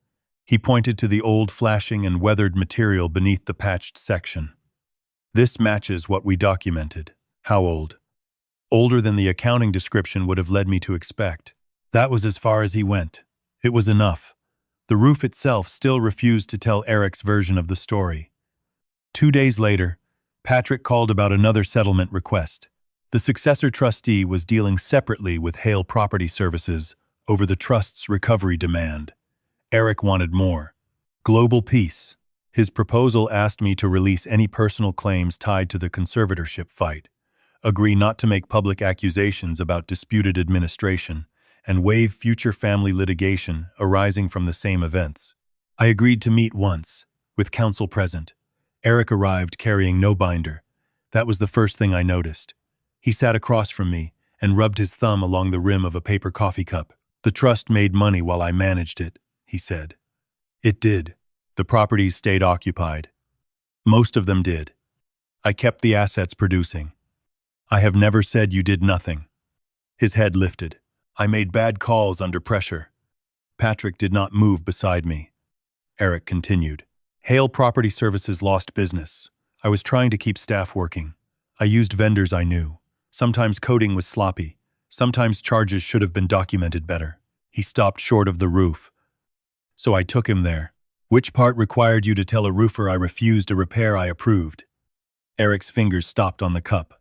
He pointed to the old flashing and weathered material beneath the patched section. This matches what we documented. How old? Older than the accounting description would have led me to expect. That was as far as he went. It was enough. The roof itself still refused to tell Eric's version of the story. 2 days later, Patrick called about another settlement request. The successor trustee was dealing separately with Hale Property Services over the trust's recovery demand. Eric wanted more. Global peace. His proposal asked me to release any personal claims tied to the conservatorship fight, agree not to make public accusations about disputed administration, and waive future family litigation arising from the same events. I agreed to meet once, with counsel present. Eric arrived carrying no binder. That was the first thing I noticed. He sat across from me and rubbed his thumb along the rim of a paper coffee cup. The trust made money while I managed it, he said. It did. The properties stayed occupied. Most of them did. I kept the assets producing. I have never said you did nothing. His head lifted. I made bad calls under pressure. Patrick did not move beside me. Eric continued. Hale Property Services lost business. I was trying to keep staff working. I used vendors I knew. Sometimes coding was sloppy. Sometimes charges should have been documented better. He stopped short of the roof. So I took him there. Which part required you to tell a roofer I refused a repair I approved? Eric's fingers stopped on the cup.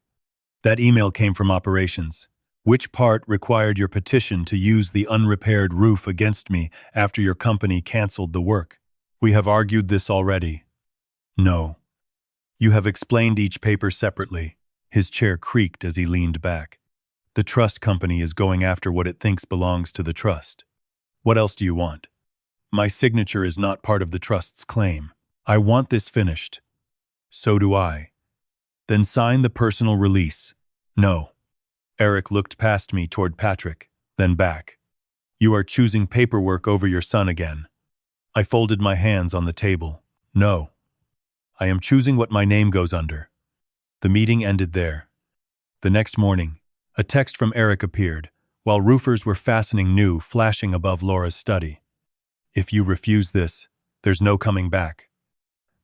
That email came from operations. Which part required your petition to use the unrepaired roof against me after your company canceled the work? We have argued this already. No. You have explained each paper separately. His chair creaked as he leaned back. The trust company is going after what it thinks belongs to the trust. What else do you want? My signature is not part of the trust's claim. I want this finished. So do I. Then sign the personal release. No. Eric looked past me toward Patrick, then back. You are choosing paperwork over your son again. I folded my hands on the table. No. I am choosing what my name goes under. The meeting ended there. The next morning, a text from Eric appeared, while roofers were fastening new, flashing above Laura's study. If you refuse this, there's no coming back.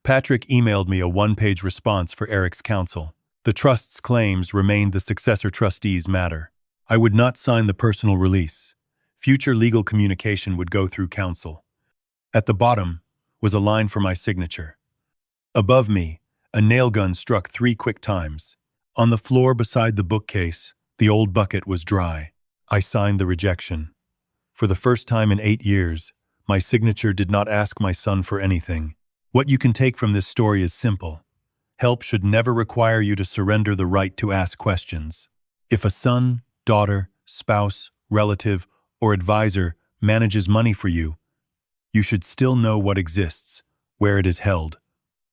Patrick emailed me a one-page response for Eric's counsel. The trust's claims remained the successor trustee's matter. I would not sign the personal release. Future legal communication would go through counsel. At the bottom was a line for my signature. Above me, a nail gun struck 3 quick times. On the floor beside the bookcase, the old bucket was dry. I signed the rejection. For the first time in 8 years, my signature did not ask my son for anything. What you can take from this story is simple. Help should never require you to surrender the right to ask questions. If a son, daughter, spouse, relative, or advisor manages money for you, you should still know what exists, where it is held,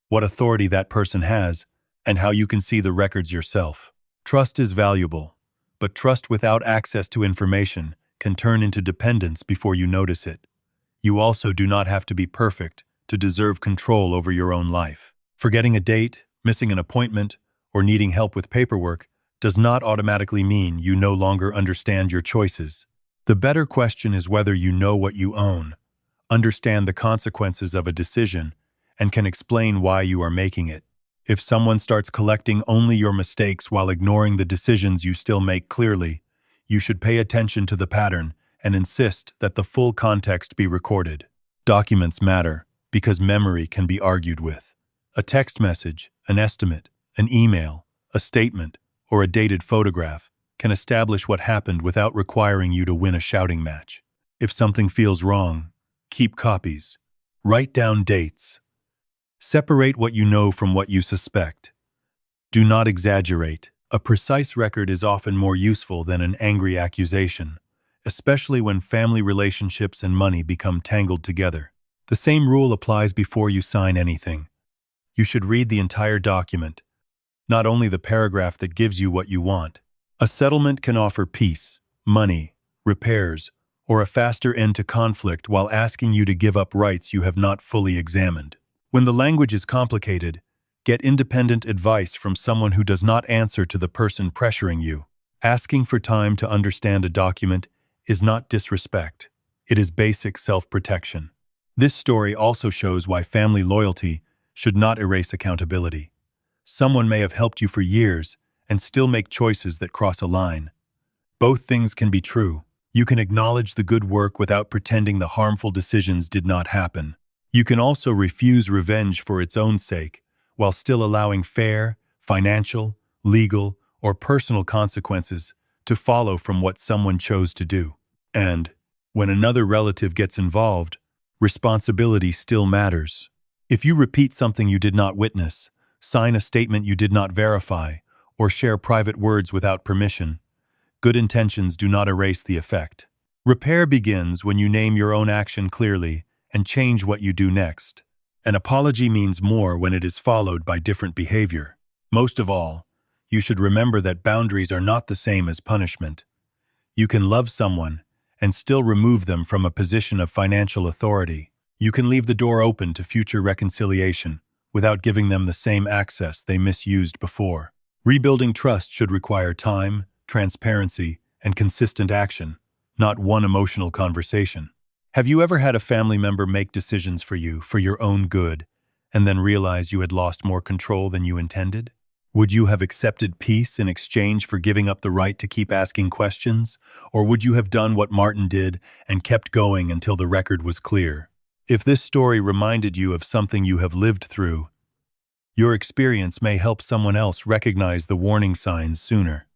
what authority that person has, and how you can see the records yourself. Trust is valuable, but trust without access to information can turn into dependence before you notice it. You also do not have to be perfect to deserve control over your own life. Forgetting a date, missing an appointment, or needing help with paperwork does not automatically mean you no longer understand your choices. The better question is whether you know what you own, understand the consequences of a decision, and can explain why you are making it. If someone starts collecting only your mistakes while ignoring the decisions you still make clearly, you should pay attention to the pattern and insist that the full context be recorded. Documents matter because memory can be argued with. A text message, an estimate, an email, a statement, or a dated photograph can establish what happened without requiring you to win a shouting match. If something feels wrong, keep copies. Write down dates. Separate what you know from what you suspect. Do not exaggerate. A precise record is often more useful than an angry accusation, especially when family relationships and money become tangled together. The same rule applies before you sign anything. You should read the entire document, not only the paragraph that gives you what you want. A settlement can offer peace, money, repairs, or a faster end to conflict while asking you to give up rights you have not fully examined. When the language is complicated, get independent advice from someone who does not answer to the person pressuring you. Asking for time to understand a document is not disrespect. It is basic self-protection. This story also shows why family loyalty should not erase accountability. Someone may have helped you for years and still make choices that cross a line. Both things can be true. You can acknowledge the good work without pretending the harmful decisions did not happen. You can also refuse revenge for its own sake, while still allowing fair, financial, legal, or personal consequences to follow from what someone chose to do. And, when another relative gets involved, responsibility still matters. If you repeat something you did not witness, sign a statement you did not verify, or share private words without permission, good intentions do not erase the effect. Repair begins when you name your own action clearly and change what you do next. An apology means more when it is followed by different behavior. Most of all, you should remember that boundaries are not the same as punishment. You can love someone and still remove them from a position of financial authority. You can leave the door open to future reconciliation without giving them the same access they misused before. Rebuilding trust should require time, transparency, and consistent action, not one emotional conversation. Have you ever had a family member make decisions for you for your own good, and then realize you had lost more control than you intended? Would you have accepted peace in exchange for giving up the right to keep asking questions? Or would you have done what Martin did and kept going until the record was clear? If this story reminded you of something you have lived through, your experience may help someone else recognize the warning signs sooner.